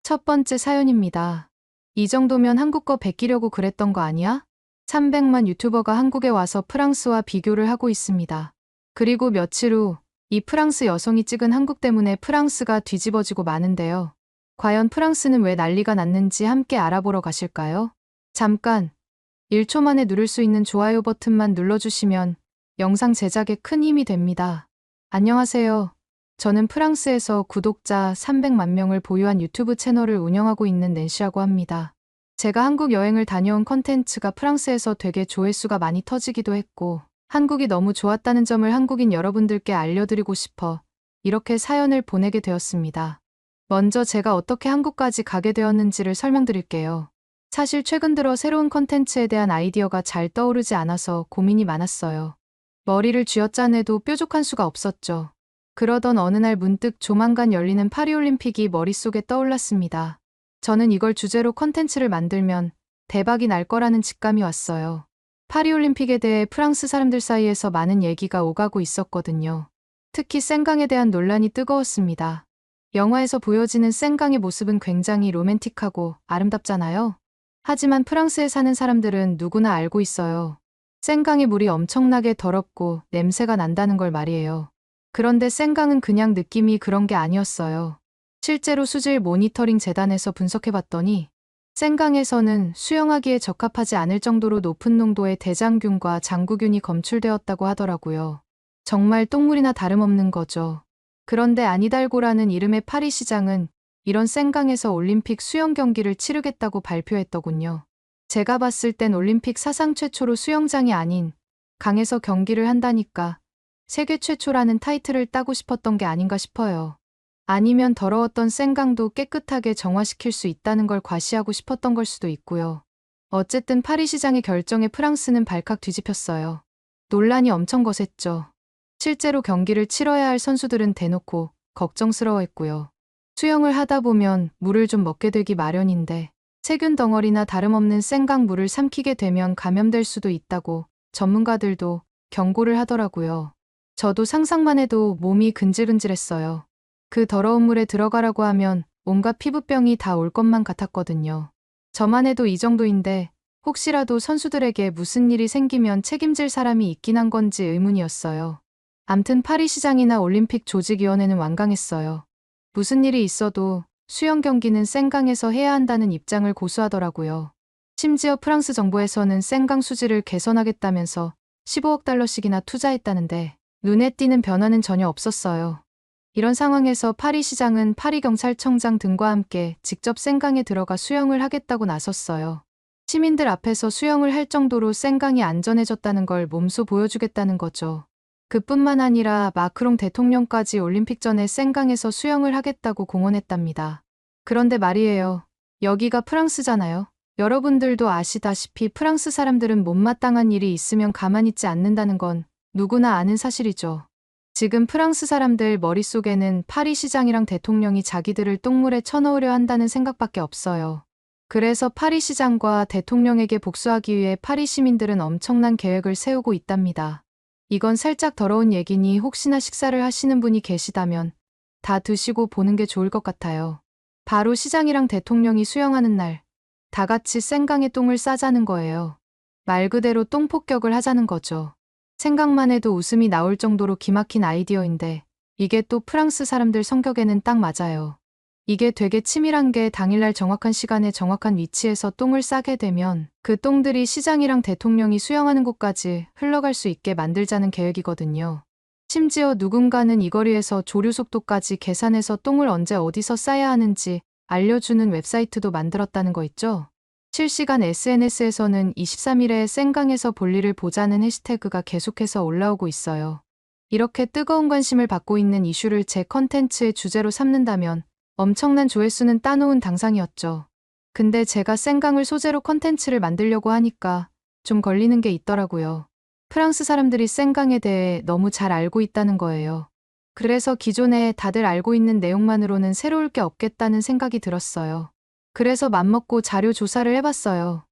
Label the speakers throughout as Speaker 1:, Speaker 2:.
Speaker 1: 첫 번째 사연입니다. 이 정도면 한국 거 베끼려고 그랬던 거 아니야? 300만 유튜버가 한국에 와서 프랑스와 비교를 하고 있습니다. 그리고 며칠 후 이 프랑스 여성이 찍은 한국 때문에 프랑스가 뒤집어지고 마는데요. 과연 프랑스는 왜 난리가 났는지 함께 알아보러 가실까요? 잠깐 1초 만에 누를 수 있는 좋아요 버튼만 눌러주시면 영상 제작에 큰 힘이 됩니다. 안녕하세요. 저는 프랑스에서 구독자 300만 명을 보유한 유튜브 채널을 운영하고 있는 낸시라고 합니다. 제가 한국 여행을 다녀온 컨텐츠가 프랑스에서 되게 조회수가 많이 터지기도 했고, 한국이 너무 좋았다는 점을 한국인 여러분들께 알려드리고 싶어 이렇게 사연을 보내게 되었습니다. 먼저 제가 어떻게 한국까지 가게 되었는지를 설명드릴게요. 사실 최근 들어 새로운 컨텐츠에 대한 아이디어가 잘 떠오르지 않아서 고민이 많았어요. 머리를 쥐어짜내도 뾰족한 수가 없었죠. 그러던 어느 날 문득 조만간 열리는 파리올림픽이 머릿속에 떠올랐습니다. 저는 이걸 주제로 컨텐츠를 만들면 대박이 날 거라는 직감이 왔어요. 파리올림픽에 대해 프랑스 사람들 사이에서 많은 얘기가 오가고 있었거든요. 특히 생강에 대한 논란이 뜨거웠습니다. 영화에서 보여지는 생강의 모습은 굉장히 로맨틱하고 아름답잖아요. 하지만 프랑스에 사는 사람들은 누구나 알고 있어요. 생강의 물이 엄청나게 더럽고 냄새가 난다는 걸 말이에요. 그런데 생강은 그냥 느낌이 그런 게 아니었어요. 실제로 수질 모니터링 재단에서 분석해봤더니 생강에서는 수영하기에 적합하지 않을 정도로 높은 농도의 대장균과 장구균이 검출되었다고 하더라고요. 정말 똥물이나 다름없는 거죠. 그런데 아니달고라는 이름의 파리시장은 이런 생강에서 올림픽 수영 경기를 치르겠다고 발표했더군요. 제가 봤을 땐 올림픽 사상 최초로 수영장이 아닌 강에서 경기를 한다니까 세계 최초라는 타이틀을 따고 싶었던 게 아닌가 싶어요. 아니면 더러웠던 생강도 깨끗하게 정화시킬 수 있다는 걸 과시하고 싶었던 걸 수도 있고요. 어쨌든 파리시장의 결정에 프랑스는 발칵 뒤집혔어요. 논란이 엄청 거셌죠. 실제로 경기를 치러야 할 선수들은 대놓고 걱정스러워했고요. 수영을 하다 보면 물을 좀 먹게 되기 마련인데 세균 덩어리나 다름없는 생강 물을 삼키게 되면 감염될 수도 있다고 전문가들도 경고를 하더라고요. 저도 상상만 해도 몸이 근질근질했어요. 그 더러운 물에 들어가라고 하면 온갖 피부병이 다 올 것만 같았거든요. 저만 해도 이 정도인데 혹시라도 선수들에게 무슨 일이 생기면 책임질 사람이 있긴 한 건지 의문이었어요. 암튼 파리시장이나 올림픽 조직위원회는 완강했어요. 무슨 일이 있어도 수영 경기는 생강에서 해야 한다는 입장을 고수하더라고요. 심지어 프랑스 정부에서는 생강 수질을 개선하겠다면서 15억 달러씩이나 투자했다는데 눈에 띄는 변화는 전혀 없었어요. 이런 상황에서 파리시장은 파리경찰청장 등과 함께 직접 생강에 들어가 수영을 하겠다고 나섰어요. 시민들 앞에서 수영을 할 정도로 생강이 안전해졌다는 걸 몸소 보여주겠다는 거죠. 그뿐만 아니라 마크롱 대통령까지 올림픽 전에 생강에서 수영을 하겠다고 공언했답니다. 그런데 말이에요. 여기가 프랑스잖아요. 여러분들도 아시다시피 프랑스 사람들은 못마땅한 일이 있으면 가만히 있지 않는다는 건 누구나 아는 사실이죠. 지금 프랑스 사람들 머릿속에는 파리시장이랑 대통령이 자기들을 똥물에 쳐넣으려 한다는 생각밖에 없어요. 그래서 파리시장과 대통령에게 복수하기 위해 파리 시민들은 엄청난 계획을 세우고 있답니다. 이건 살짝 더러운 얘기니 혹시나 식사를 하시는 분이 계시다면 다 드시고 보는 게 좋을 것 같아요. 바로 시장이랑 대통령이 수영하는 날, 다 같이 생강에 똥을 싸자는 거예요. 말 그대로 똥 폭격을 하자는 거죠. 생각만 해도 웃음이 나올 정도로 기막힌 아이디어인데 이게 또 프랑스 사람들 성격에는 딱 맞아요. 이게 되게 치밀한 게 당일날 정확한 시간에 정확한 위치에서 똥을 싸게 되면 그 똥들이 시장이랑 대통령이 수영하는 곳까지 흘러갈 수 있게 만들자는 계획이거든요. 심지어 누군가는 이 거리에서 조류 속도까지 계산해서 똥을 언제 어디서 싸야 하는지 알려주는 웹사이트도 만들었다는 거 있죠? 실시간 SNS에서는 23일에 생강에서 볼일을 보자는 해시태그가 계속해서 올라오고 있어요. 이렇게 뜨거운 관심을 받고 있는 이슈를 제 컨텐츠의 주제로 삼는다면 엄청난 조회수는 따놓은 당상이었죠. 근데 제가 생강을 소재로 컨텐츠를 만들려고 하니까 좀 걸리는 게 있더라고요. 프랑스 사람들이 생강에 대해 너무 잘 알고 있다는 거예요. 그래서 기존에 다들 알고 있는 내용만으로는 새로울 게 없겠다는 생각이 들었어요. 그래서 맘먹고 자료 조사를 해봤어요.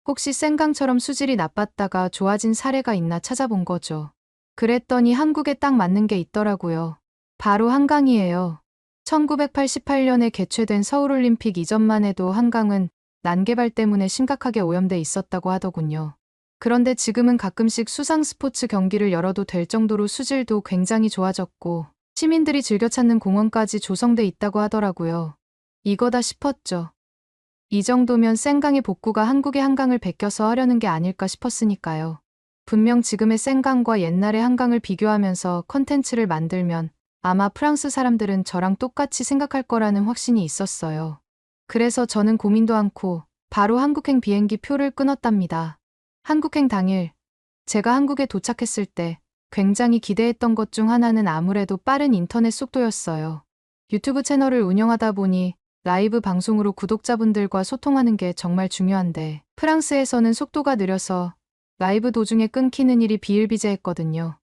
Speaker 1: 혹시 생강처럼 수질이 나빴다가 좋아진 사례가 있나 찾아본 거죠. 그랬더니 한국에 딱 맞는 게 있더라고요. 바로 한강이에요. 1988년에 개최된 서울올림픽 이전만 해도 한강은 난개발 때문에 심각하게 오염돼 있었다고 하더군요. 그런데 지금은 가끔씩 수상 스포츠 경기를 열어도 될 정도로 수질도 굉장히 좋아졌고 시민들이 즐겨 찾는 공원까지 조성돼 있다고 하더라고요. 이거다 싶었죠. 이 정도면 센강의 복구가 한국의 한강을 베껴서 하려는 게 아닐까 싶었으니까요. 분명 지금의 센강과 옛날의 한강을 비교하면서 컨텐츠를 만들면 아마 프랑스 사람들은 저랑 똑같이 생각할 거라는 확신이 있었어요. 그래서 저는 고민도 않고 바로 한국행 비행기 표를 끊었답니다. 한국행 당일 제가 한국에 도착했을 때 굉장히 기대했던 것 중 하나는 아무래도 빠른 인터넷 속도였어요. 유튜브 채널을 운영하다 보니 라이브 방송으로 구독자분들과 소통하는 게 정말 중요한데 프랑스에서는 속도가 느려서 라이브 도중에 끊기는 일이 비일비재했거든요.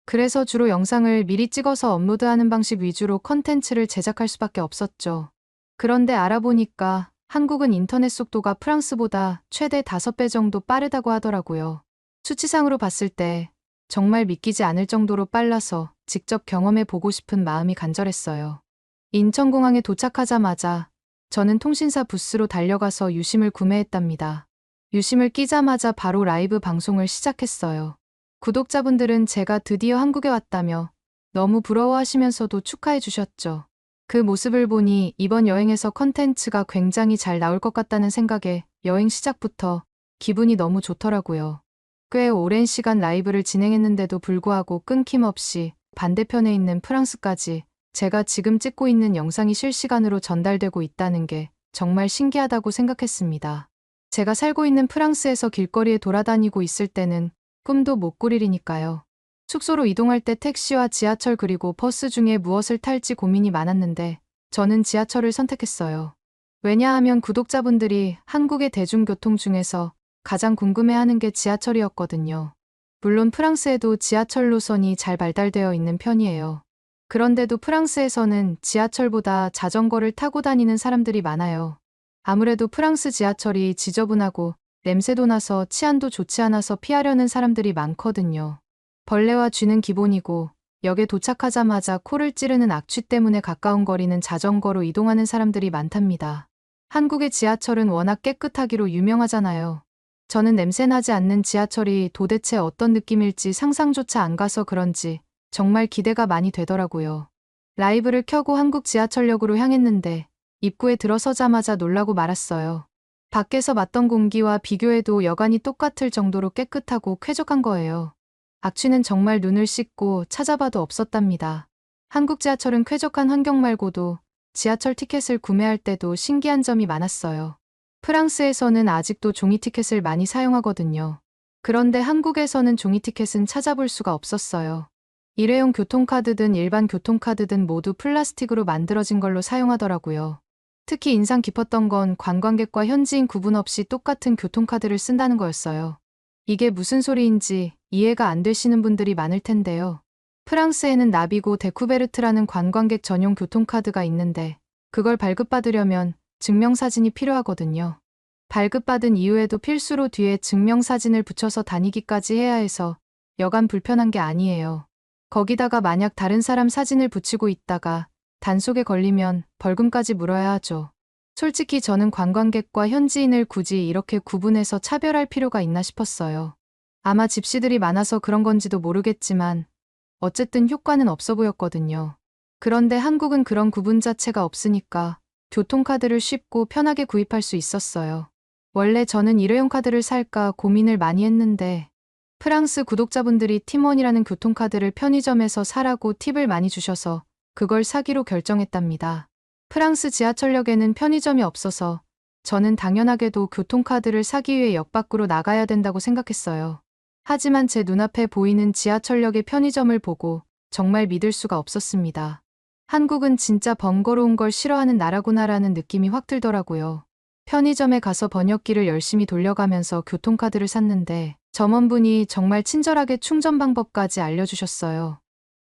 Speaker 1: 그래서 주로 영상을 미리 찍어서 업로드하는 방식 위주로 컨텐츠를 제작할 수밖에 없었죠. 그런데 알아보니까 한국은 인터넷 속도가 프랑스보다 최대 5배 정도 빠르다고 하더라고요. 수치상으로 봤을 때 정말 믿기지 않을 정도로 빨라서 직접 경험해 보고 싶은 마음이 간절했어요. 인천공항에 도착하자마자 저는 통신사 부스로 달려가서 유심을 구매했답니다. 유심을 끼자마자 바로 라이브 방송을 시작했어요. 구독자분들은 제가 드디어 한국에 왔다며 너무 부러워하시면서도 축하해 주셨죠. 그 모습을 보니 이번 여행에서 컨텐츠가 굉장히 잘 나올 것 같다는 생각에 여행 시작부터 기분이 너무 좋더라고요. 꽤 오랜 시간 라이브를 진행했는데도 불구하고 끊김없이 반대편에 있는 프랑스까지 제가 지금 찍고 있는 영상이 실시간으로 전달되고 있다는 게 정말 신기하다고 생각했습니다. 제가 살고 있는 프랑스에서 길거리에 돌아다니고 있을 때는 꿈도 못 꾸릴 일이니까요. 숙소로 이동할 때 택시와 지하철 그리고 버스 중에 무엇을 탈지 고민이 많았는데 저는 지하철을 선택했어요. 왜냐하면 구독자분들이 한국의 대중교통 중에서 가장 궁금해하는 게 지하철이었거든요. 물론 프랑스에도 지하철 노선이 잘 발달되어 있는 편이에요. 그런데도 프랑스에서는 지하철보다 자전거를 타고 다니는 사람들이 많아요. 아무래도 프랑스 지하철이 지저분하고 냄새도 나서 치안도 좋지 않아서 피하려는 사람들이 많거든요. 벌레와 쥐는 기본이고 역에 도착하자마자 코를 찌르는 악취 때문에 가까운 거리는 자전거로 이동하는 사람들이 많답니다. 한국의 지하철은 워낙 깨끗하기로 유명하잖아요. 저는 냄새나지 않는 지하철이 도대체 어떤 느낌일지 상상조차 안 가서 그런지 정말 기대가 많이 되더라고요. 라이브를 켜고 한국 지하철역으로 향했는데 입구에 들어서자마자 놀라고 말았어요. 밖에서 맡던 공기와 비교해도 여간이 똑같을 정도로 깨끗하고 쾌적한 거예요. 악취는 정말 눈을 씻고 찾아봐도 없었답니다. 한국 지하철은 쾌적한 환경 말고도 지하철 티켓을 구매할 때도 신기한 점이 많았어요. 프랑스에서는 아직도 종이 티켓을 많이 사용하거든요. 그런데 한국에서는 종이 티켓은 찾아볼 수가 없었어요. 일회용 교통카드든 일반 교통카드든 모두 플라스틱으로 만들어진 걸로 사용하더라고요. 특히 인상 깊었던 건 관광객과 현지인 구분 없이 똑같은 교통카드를 쓴다는 거였어요. 이게 무슨 소리인지 이해가 안 되시는 분들이 많을 텐데요. 프랑스에는 나비고 데쿠베르트라는 관광객 전용 교통카드가 있는데 그걸 발급받으려면 증명사진이 필요하거든요. 발급받은 이후에도 필수로 뒤에 증명사진을 붙여서 다니기까지 해야 해서 여간 불편한 게 아니에요. 거기다가 만약 다른 사람 사진을 붙이고 있다가 단속에 걸리면 벌금까지 물어야 하죠. 솔직히 저는 관광객과 현지인을 굳이 이렇게 구분해서 차별할 필요가 있나 싶었어요. 아마 집시들이 많아서 그런 건지도 모르겠지만 어쨌든 효과는 없어 보였거든요. 그런데 한국은 그런 구분 자체가 없으니까 교통카드를 쉽고 편하게 구입할 수 있었어요. 원래 저는 일회용 카드를 살까 고민을 많이 했는데 프랑스 구독자분들이 팀원이라는 교통카드를 편의점에서 사라고 팁을 많이 주셔서 그걸 사기로 결정했답니다. 프랑스 지하철역에는 편의점이 없어서 저는 당연하게도 교통카드를 사기 위해 역 밖으로 나가야 된다고 생각했어요. 하지만 제 눈앞에 보이는 지하철역의 편의점을 보고 정말 믿을 수가 없었습니다. 한국은 진짜 번거로운 걸 싫어하는 나라구나라는 느낌이 확 들더라고요. 편의점에 가서 번역기를 열심히 돌려가면서 교통카드를 샀는데 점원분이 정말 친절하게 충전 방법까지 알려주셨어요.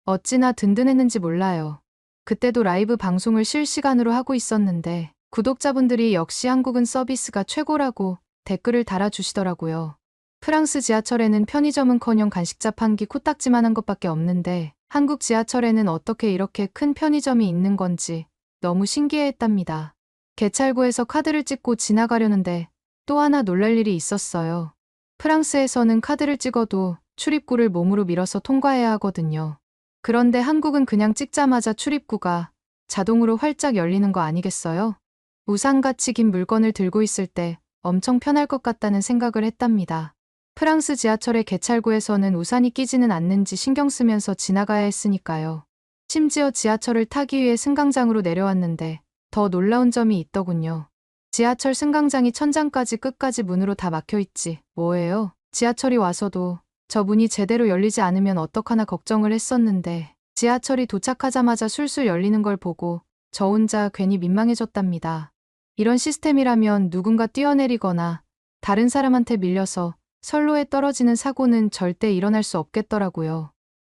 Speaker 1: 어찌나 든든했는지 몰라요. 그때도 라이브 방송을 실시간으로 하고 있었는데 구독자분들이 역시 한국은 서비스가 최고라고 댓글을 달아주시더라고요. 프랑스 지하철에는 편의점은커녕 간식 자판기 코딱지만한 것밖에 없는데 한국 지하철에는 어떻게 이렇게 큰 편의점이 있는 건지 너무 신기해했답니다. 개찰구에서 카드를 찍고 지나가려는데 또 하나 놀랄 일이 있었어요. 프랑스에서는 카드를 찍어도 출입구를 몸으로 밀어서 통과해야 하거든요. 그런데 한국은 그냥 찍자마자 출입구가 자동으로 활짝 열리는 거 아니겠어요? 우산같이 긴 물건을 들고 있을 때 엄청 편할 것 같다는 생각을 했답니다. 프랑스 지하철의 개찰구에서는 우산이 끼지는 않는지 신경 쓰면서 지나가야 했으니까요. 심지어 지하철을 타기 위해 승강장으로 내려왔는데 더 놀라운 점이 있더군요. 지하철 승강장이 천장까지 끝까지 문으로 다 막혀있지. 뭐예요? 지하철이 와서도 저 문이 제대로 열리지 않으면 어떡하나 걱정을 했었는데 지하철이 도착하자마자 술술 열리는 걸 보고 저 혼자 괜히 민망해졌답니다. 이런 시스템이라면 누군가 뛰어내리거나 다른 사람한테 밀려서 선로에 떨어지는 사고는 절대 일어날 수 없겠더라고요.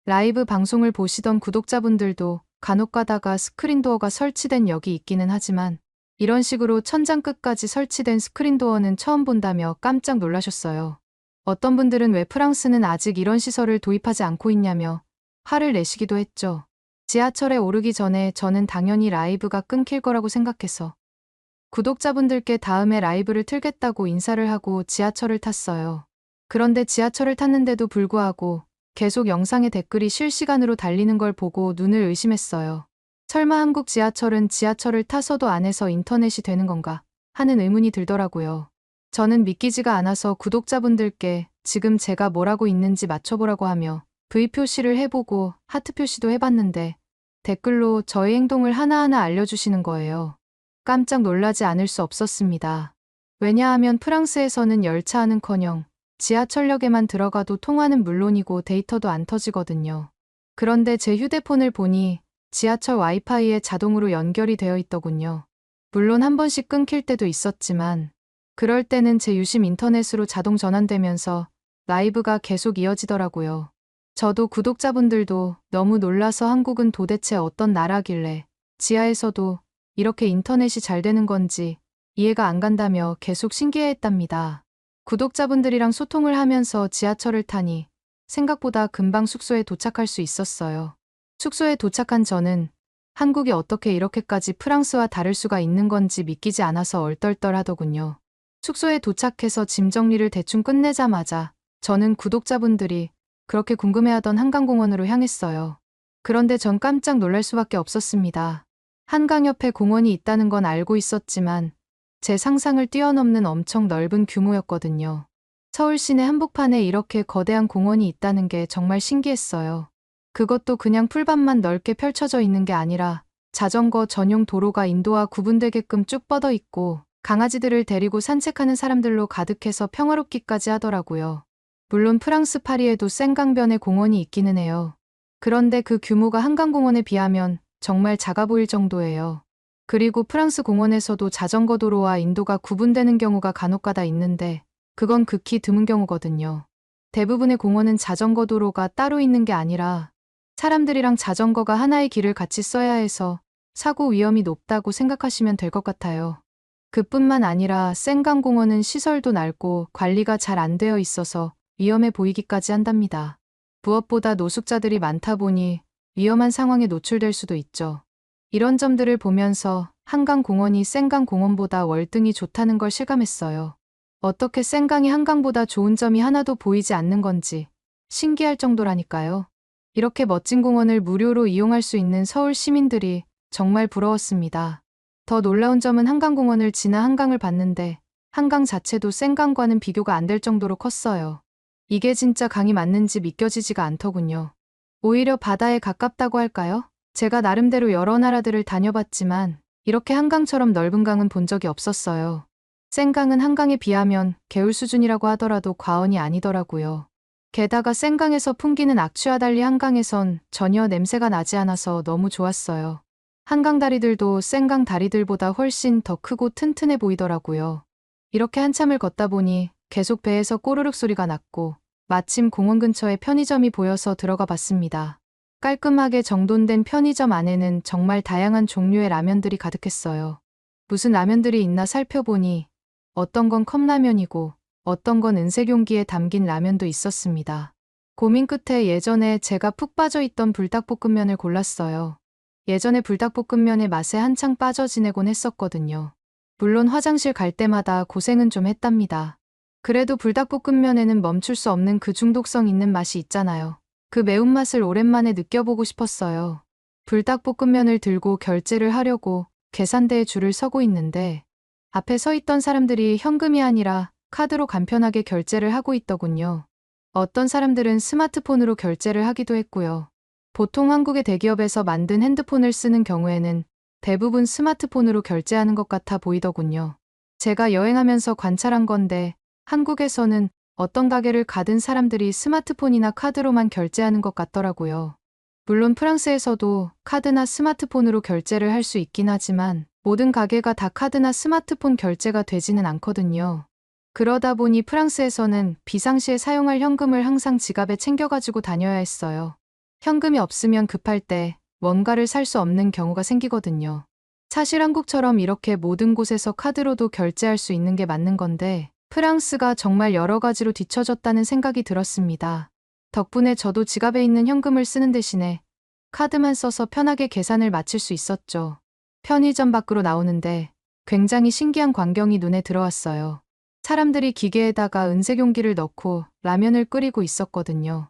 Speaker 1: 라이브 방송을 보시던 구독자분들도 간혹 가다가 스크린도어가 설치된 역이 있기는 하지만 이런 식으로 천장 끝까지 설치된 스크린도어는 처음 본다며 깜짝 놀라셨어요. 어떤 분들은 왜 프랑스는 아직 이런 시설을 도입하지 않고 있냐며 화를 내시기도 했죠. 지하철에 오르기 전에 저는 당연히 라이브가 끊길 거라고 생각해서 구독자분들께 다음에 라이브를 틀겠다고 인사를 하고 지하철을 탔어요. 그런데 지하철을 탔는데도 불구하고 계속 영상의 댓글이 실시간으로 달리는 걸 보고 눈을 의심했어요. 설마 한국 지하철은 지하철을 타서도 안에서 인터넷이 되는 건가 하는 의문이 들더라고요. 저는 믿기지가 않아서 구독자분들께 지금 제가 뭐라고 있는지 맞춰보라고 하며 V 표시를 해보고 하트 표시도 해봤는데 댓글로 저의 행동을 하나하나 알려주시는 거예요. 깜짝 놀라지 않을 수 없었습니다. 왜냐하면 프랑스에서는 열차는커녕 지하철역에만 들어가도 통화는 물론이고 데이터도 안 터지거든요. 그런데 제 휴대폰을 보니 지하철 와이파이에 자동으로 연결이 되어 있더군요. 물론 한 번씩 끊길 때도 있었지만 그럴 때는 제 유심 인터넷으로 자동 전환되면서 라이브가 계속 이어지더라고요. 저도 구독자분들도 너무 놀라서 한국은 도대체 어떤 나라길래 지하에서도 이렇게 인터넷이 잘 되는 건지 이해가 안 간다며 계속 신기해했답니다. 구독자분들이랑 소통을 하면서 지하철을 타니 생각보다 금방 숙소에 도착할 수 있었어요. 숙소에 도착한 저는 한국이 어떻게 이렇게까지 프랑스와 다를 수가 있는 건지 믿기지 않아서 얼떨떨하더군요. 숙소에 도착해서 짐 정리를 대충 끝내자마자 저는 구독자분들이 그렇게 궁금해하던 한강공원으로 향했어요. 그런데 전 깜짝 놀랄 수밖에 없었습니다. 한강 옆에 공원이 있다는 건 알고 있었지만 제 상상을 뛰어넘는 엄청 넓은 규모였거든요. 서울 시내 한복판에 이렇게 거대한 공원이 있다는 게 정말 신기했어요. 그것도 그냥 풀밭만 넓게 펼쳐져 있는 게 아니라 자전거 전용 도로가 인도와 구분되게끔 쭉 뻗어 있고 강아지들을 데리고 산책하는 사람들로 가득해서 평화롭기까지 하더라고요. 물론 프랑스 파리에도 생강변에 공원이 있기는 해요. 그런데 그 규모가 한강공원에 비하면 정말 작아 보일 정도예요. 그리고 프랑스 공원에서도 자전거 도로와 인도가 구분되는 경우가 간혹가다 있는데 그건 극히 드문 경우거든요. 대부분의 공원은 자전거 도로가 따로 있는 게 아니라 사람들이랑 자전거가 하나의 길을 같이 써야 해서 사고 위험이 높다고 생각하시면 될 것 같아요. 그뿐만 아니라 생강공원은 시설도 낡고 관리가 잘 안 되어 있어서 위험해 보이기까지 한답니다. 무엇보다 노숙자들이 많다 보니 위험한 상황에 노출될 수도 있죠. 이런 점들을 보면서 한강공원이 생강공원보다 월등히 좋다는 걸 실감했어요. 어떻게 생강이 한강보다 좋은 점이 하나도 보이지 않는 건지 신기할 정도라니까요. 이렇게 멋진 공원을 무료로 이용할 수 있는 서울 시민들이 정말 부러웠습니다. 더 놀라운 점은 한강공원을 지나 한강을 봤는데 한강 자체도 생강과는 비교가 안 될 정도로 컸어요. 이게 진짜 강이 맞는지 믿겨지지가 않더군요. 오히려 바다에 가깝다고 할까요? 제가 나름대로 여러 나라들을 다녀봤지만 이렇게 한강처럼 넓은 강은 본 적이 없었어요. 생강은 한강에 비하면 개울 수준이라고 하더라도 과언이 아니더라고요. 게다가 생강에서 풍기는 악취와 달리 한강에선 전혀 냄새가 나지 않아서 너무 좋았어요. 한강 다리들도 생강 다리들보다 훨씬 더 크고 튼튼해 보이더라고요. 이렇게 한참을 걷다 보니 계속 배에서 꼬르륵 소리가 났고 마침 공원 근처에 편의점이 보여서 들어가 봤습니다. 깔끔하게 정돈된 편의점 안에는 정말 다양한 종류의 라면들이 가득했어요. 무슨 라면들이 있나 살펴보니 어떤 건 컵라면이고 어떤 건 은색 용기에 담긴 라면도 있었습니다. 고민 끝에 예전에 제가 푹 빠져있던 불닭볶음면을 골랐어요. 예전에 불닭볶음면의 맛에 한창 빠져 지내곤 했었거든요. 물론 화장실 갈 때마다 고생은 좀 했답니다. 그래도 불닭볶음면에는 멈출 수 없는 그 중독성 있는 맛이 있잖아요. 그 매운맛을 오랜만에 느껴보고 싶었어요. 불닭볶음면을 들고 결제를 하려고 계산대에 줄을 서고 있는데 앞에 서 있던 사람들이 현금이 아니라 카드로 간편하게 결제를 하고 있더군요. 어떤 사람들은 스마트폰으로 결제를 하기도 했고요. 보통 한국의 대기업에서 만든 핸드폰을 쓰는 경우에는 대부분 스마트폰으로 결제하는 것 같아 보이더군요. 제가 여행하면서 관찰한 건데 한국에서는 어떤 가게를 가든 사람들이 스마트폰이나 카드로만 결제하는 것 같더라고요. 물론 프랑스에서도 카드나 스마트폰으로 결제를 할 수 있긴 하지만 모든 가게가 다 카드나 스마트폰 결제가 되지는 않거든요. 그러다 보니 프랑스에서는 비상시에 사용할 현금을 항상 지갑에 챙겨가지고 다녀야 했어요. 현금이 없으면 급할 때 뭔가를 살 수 없는 경우가 생기거든요. 사실 한국처럼 이렇게 모든 곳에서 카드로도 결제할 수 있는 게 맞는 건데 프랑스가 정말 여러 가지로 뒤처졌다는 생각이 들었습니다. 덕분에 저도 지갑에 있는 현금을 쓰는 대신에 카드만 써서 편하게 계산을 마칠 수 있었죠. 편의점 밖으로 나오는데 굉장히 신기한 광경이 눈에 들어왔어요. 사람들이 기계에다가 은색 용기를 넣고 라면을 끓이고 있었거든요.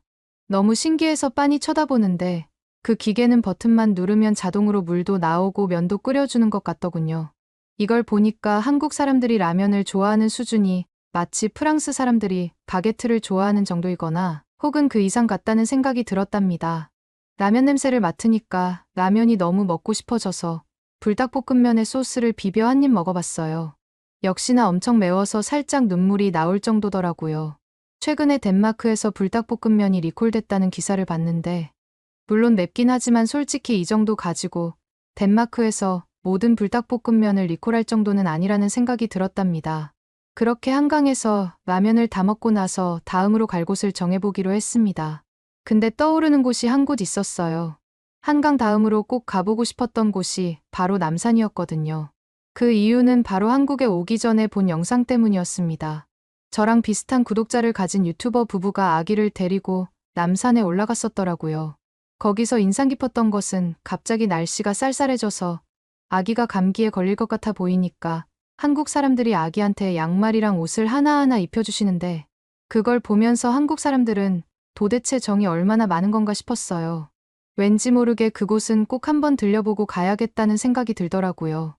Speaker 1: 너무 신기해서 빤히 쳐다보는데 그 기계는 버튼만 누르면 자동으로 물도 나오고 면도 끓여주는 것 같더군요. 이걸 보니까 한국 사람들이 라면을 좋아하는 수준이 마치 프랑스 사람들이 바게트를 좋아하는 정도이거나 혹은 그 이상 같다는 생각이 들었답니다. 라면 냄새를 맡으니까 라면이 너무 먹고 싶어져서 불닭볶음면에 소스를 비벼 한 입 먹어봤어요. 역시나 엄청 매워서 살짝 눈물이 나올 정도더라고요. 최근에 덴마크에서 불닭볶음면이 리콜됐다는 기사를 봤는데 물론 맵긴 하지만 솔직히 이 정도 가지고 덴마크에서 모든 불닭볶음면을 리콜할 정도는 아니라는 생각이 들었답니다. 그렇게 한강에서 라면을 다 먹고 나서 다음으로 갈 곳을 정해보기로 했습니다. 근데 떠오르는 곳이 한 곳 있었어요. 한강 다음으로 꼭 가보고 싶었던 곳이 바로 남산이었거든요. 그 이유는 바로 한국에 오기 전에 본 영상 때문이었습니다. 저랑 비슷한 구독자를 가진 유튜버 부부가 아기를 데리고 남산에 올라갔었더라고요. 거기서 인상 깊었던 것은 갑자기 날씨가 쌀쌀해져서 아기가 감기에 걸릴 것 같아 보이니까 한국 사람들이 아기한테 양말이랑 옷을 하나하나 입혀주시는데 그걸 보면서 한국 사람들은 도대체 정이 얼마나 많은 건가 싶었어요. 왠지 모르게 그곳은 꼭 한번 들려보고 가야겠다는 생각이 들더라고요.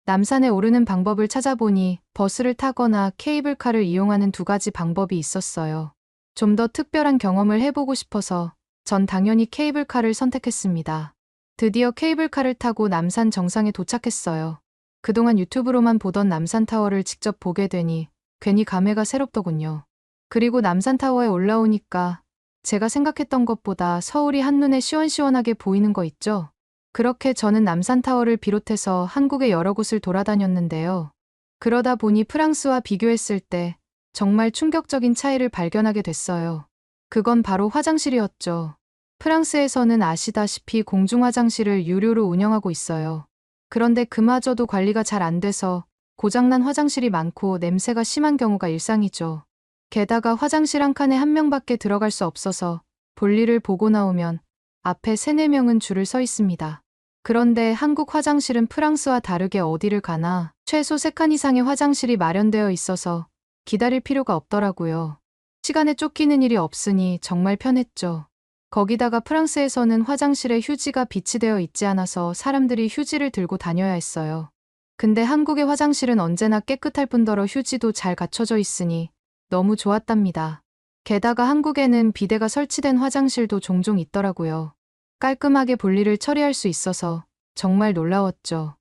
Speaker 1: 남산에 오르는 방법을 찾아보니 버스를 타거나 케이블카를 이용하는 두 가지 방법이 있었어요. 좀 더 특별한 경험을 해보고 싶어서 전 당연히 케이블카를 선택했습니다. 드디어 케이블카를 타고 남산 정상에 도착했어요. 그동안 유튜브로만 보던 남산타워를 직접 보게 되니 괜히 감회가 새롭더군요. 그리고 남산타워에 올라오니까 제가 생각했던 것보다 서울이 한눈에 시원시원하게 보이는 거 있죠? 그렇게 저는 남산타워를 비롯해서 한국의 여러 곳을 돌아다녔는데요. 그러다 보니 프랑스와 비교했을 때 정말 충격적인 차이를 발견하게 됐어요. 그건 바로 화장실이었죠. 프랑스에서는 아시다시피 공중화장실을 유료로 운영하고 있어요. 그런데 그마저도 관리가 잘 안 돼서 고장난 화장실이 많고 냄새가 심한 경우가 일상이죠. 게다가 화장실 한 칸에 한 명밖에 들어갈 수 없어서 볼일을 보고 나오면 앞에 3, 4명은 줄을 서 있습니다. 그런데 한국 화장실은 프랑스와 다르게 어디를 가나 최소 3칸 이상의 화장실이 마련되어 있어서 기다릴 필요가 없더라고요. 시간에 쫓기는 일이 없으니 정말 편했죠. 거기다가 프랑스에서는 화장실에 휴지가 비치되어 있지 않아서 사람들이 휴지를 들고 다녀야 했어요. 근데 한국의 화장실은 언제나 깨끗할 뿐더러 휴지도 잘 갖춰져 있으니 너무 좋았답니다. 게다가 한국에는 비데가 설치된 화장실도 종종 있더라고요. 깔끔하게 볼일을 처리할 수 있어서 정말 놀라웠죠.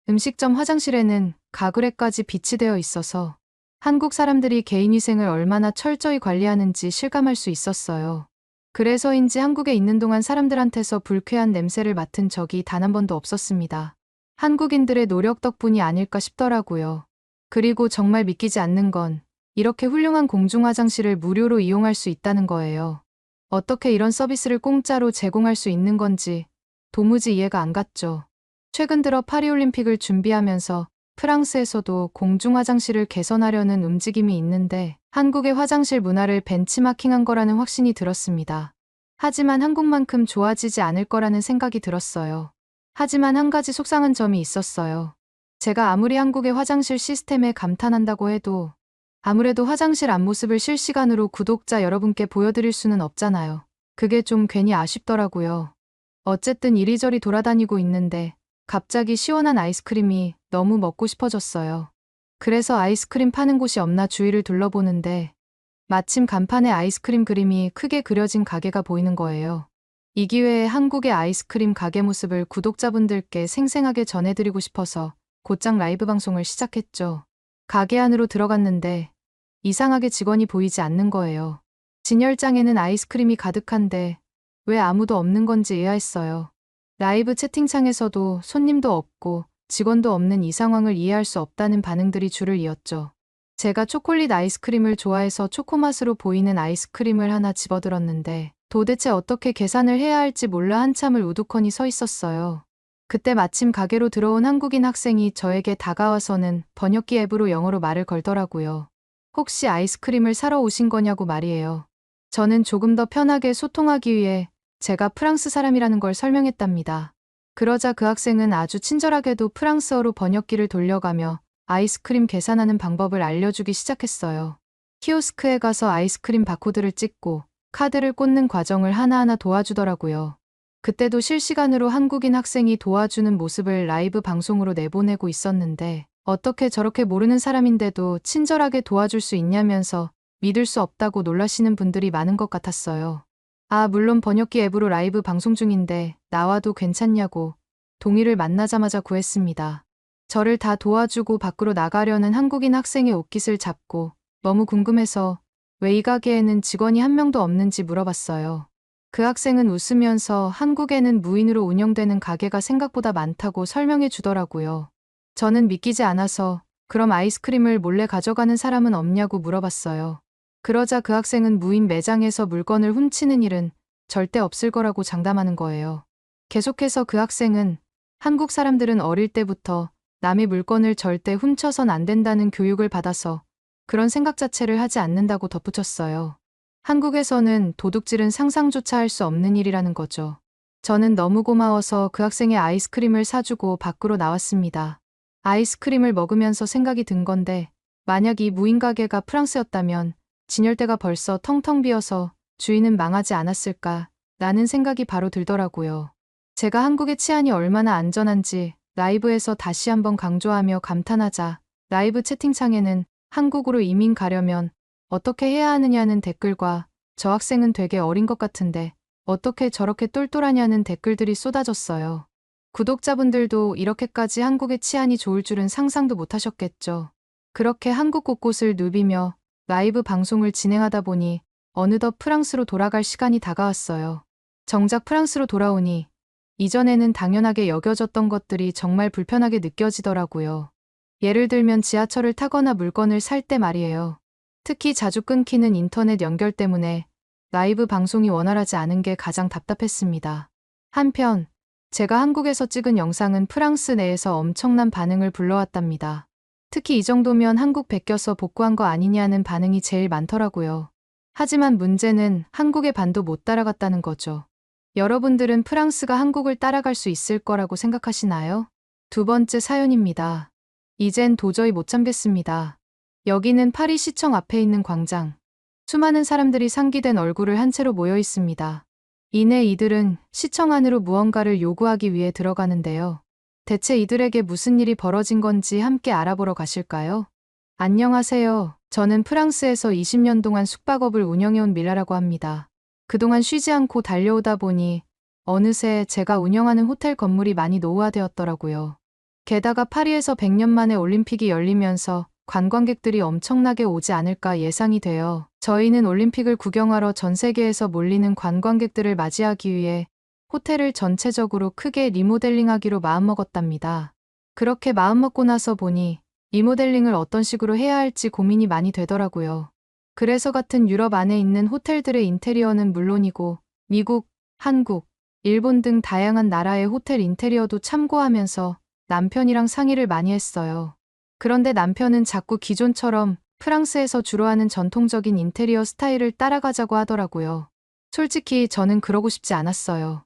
Speaker 1: 음식점 화장실에는 가구레까지 비치되어 있어서 한국 사람들이 개인위생을 얼마나 철저히 관리하는지 실감할 수 있었어요. 그래서인지 한국에 있는 동안 사람들한테서 불쾌한 냄새를 맡은 적이 단 한 번도 없었습니다. 한국인들의 노력 덕분이 아닐까 싶더라고요. 그리고 정말 믿기지 않는 건 이렇게 훌륭한 공중화장실을 무료로 이용할 수 있다는 거예요. 어떻게 이런 서비스를 공짜로 제공할 수 있는 건지 도무지 이해가 안 갔죠. 최근 들어 파리올림픽을 준비하면서 프랑스에서도 공중화장실을 개선하려는 움직임이 있는데 한국의 화장실 문화를 벤치마킹한 거라는 확신이 들었습니다. 하지만 한국만큼 좋아지지 않을 거라는 생각이 들었어요. 하지만 한 가지 속상한 점이 있었어요. 제가 아무리 한국의 화장실 시스템에 감탄한다고 해도 아무래도 화장실 앞모습을 실시간으로 구독자 여러분께 보여드릴 수는 없잖아요. 그게 좀 괜히 아쉽더라고요. 어쨌든 이리저리 돌아다니고 있는데 갑자기 시원한 아이스크림이 너무 먹고 싶어졌어요. 그래서 아이스크림 파는 곳이 없나 주위를 둘러보는데 마침 간판에 아이스크림 그림이 크게 그려진 가게가 보이는 거예요. 이 기회에 한국의 아이스크림 가게 모습을 구독자분들께 생생하게 전해드리고 싶어서 곧장 라이브 방송을 시작했죠. 가게 안으로 들어갔는데 이상하게 직원이 보이지 않는 거예요. 진열장에는 아이스크림이 가득한데 왜 아무도 없는 건지 의아했어요. 라이브 채팅창에서도 손님도 없고 직원도 없는 이 상황을 이해할 수 없다는 반응들이 줄을 이었죠. 제가 초콜릿 아이스크림을 좋아해서 초코맛으로 보이는 아이스크림을 하나 집어들었는데 도대체 어떻게 계산을 해야 할지 몰라 한참을 우두커니 서 있었어요. 그때 마침 가게로 들어온 한국인 학생이 저에게 다가와서는 번역기 앱으로 영어로 말을 걸더라고요. 혹시 아이스크림을 사러 오신 거냐고 말이에요. 저는 조금 더 편하게 소통하기 위해 제가 프랑스 사람이라는 걸 설명했답니다. 그러자 그 학생은 아주 친절하게도 프랑스어로 번역기를 돌려가며 아이스크림 계산하는 방법을 알려주기 시작했어요. 키오스크에 가서 아이스크림 바코드를 찍고 카드를 꽂는 과정을 하나하나 도와주더라고요. 그때도 실시간으로 한국인 학생이 도와주는 모습을 라이브 방송으로 내보내고 있었는데 어떻게 저렇게 모르는 사람인데도 친절하게 도와줄 수 있냐면서 믿을 수 없다고 놀라시는 분들이 많은 것 같았어요. 물론 번역기 앱으로 라이브 방송 중인데 나와도 괜찮냐고 동의를 만나자마자 구했습니다. 저를 다 도와주고 밖으로 나가려는 한국인 학생의 옷깃을 잡고 너무 궁금해서 왜 이 가게에는 직원이 한 명도 없는지 물어봤어요. 그 학생은 웃으면서 한국에는 무인으로 운영되는 가게가 생각보다 많다고 설명해 주더라고요. 저는 믿기지 않아서 그럼 아이스크림을 몰래 가져가는 사람은 없냐고 물어봤어요. 그러자 그 학생은 무인 매장에서 물건을 훔치는 일은 절대 없을 거라고 장담하는 거예요. 계속해서 그 학생은 한국 사람들은 어릴 때부터 남의 물건을 절대 훔쳐선 안 된다는 교육을 받아서 그런 생각 자체를 하지 않는다고 덧붙였어요. 한국에서는 도둑질은 상상조차 할 수 없는 일이라는 거죠. 저는 너무 고마워서 그 학생의 아이스크림을 사주고 밖으로 나왔습니다. 아이스크림을 먹으면서 생각이 든 건데 만약 이 무인 가게가 프랑스였다면 진열대가 벌써 텅텅 비어서 주인은 망하지 않았을까 라는 생각이 바로 들더라고요. 제가 한국의 치안이 얼마나 안전한지 라이브에서 다시 한번 강조하며 감탄하자 라이브 채팅창에는 한국으로 이민 가려면 어떻게 해야 하느냐는 댓글과 저 학생은 되게 어린 것 같은데 어떻게 저렇게 똘똘하냐는 댓글들이 쏟아졌어요. 구독자분들도 이렇게까지 한국의 치안이 좋을 줄은 상상도 못하셨겠죠. 그렇게 한국 곳곳을 누비며 라이브 방송을 진행하다 보니 어느덧 프랑스로 돌아갈 시간이 다가왔어요. 정작 프랑스로 돌아오니 이전에는 당연하게 여겨졌던 것들이 정말 불편하게 느껴지더라고요. 예를 들면 지하철을 타거나 물건을 살 때 말이에요. 특히 자주 끊기는 인터넷 연결 때문에 라이브 방송이 원활하지 않은 게 가장 답답했습니다. 한편 제가 한국에서 찍은 영상은 프랑스 내에서 엄청난 반응을 불러왔답니다. 특히 이 정도면 한국 베껴서 복구한 거 아니냐는 반응이 제일 많더라고요. 하지만 문제는 한국의 반도 못 따라갔다는 거죠. 여러분들은 프랑스가 한국을 따라갈 수 있을 거라고 생각하시나요? 두 번째 사연입니다. 이젠 도저히 못 참겠습니다. 여기는 파리 시청 앞에 있는 광장. 수많은 사람들이 상기된 얼굴을 한 채로 모여 있습니다. 이내 이들은 시청 안으로 무언가를 요구하기 위해 들어가는데요. 대체 이들에게 무슨 일이 벌어진 건지 함께 알아보러 가실까요? 안녕하세요. 저는 프랑스에서 20년 동안 숙박업을 운영해온 밀라라고 합니다. 그동안 쉬지 않고 달려오다 보니 어느새 제가 운영하는 호텔 건물이 많이 노후화되었더라고요. 게다가 파리에서 100년 만에 올림픽이 열리면서 관광객들이 엄청나게 오지 않을까 예상이 되어 저희는 올림픽을 구경하러 전 세계에서 몰리는 관광객들을 맞이하기 위해 호텔을 전체적으로 크게 리모델링하기로 마음먹었답니다. 그렇게 마음먹고 나서 보니 리모델링을 어떤 식으로 해야 할지 고민이 많이 되더라고요. 그래서 같은 유럽 안에 있는 호텔들의 인테리어는 물론이고 미국, 한국, 일본 등 다양한 나라의 호텔 인테리어도 참고하면서 남편이랑 상의를 많이 했어요. 그런데 남편은 자꾸 기존처럼 프랑스에서 주로 하는 전통적인 인테리어 스타일을 따라가자고 하더라고요. 솔직히 저는 그러고 싶지 않았어요.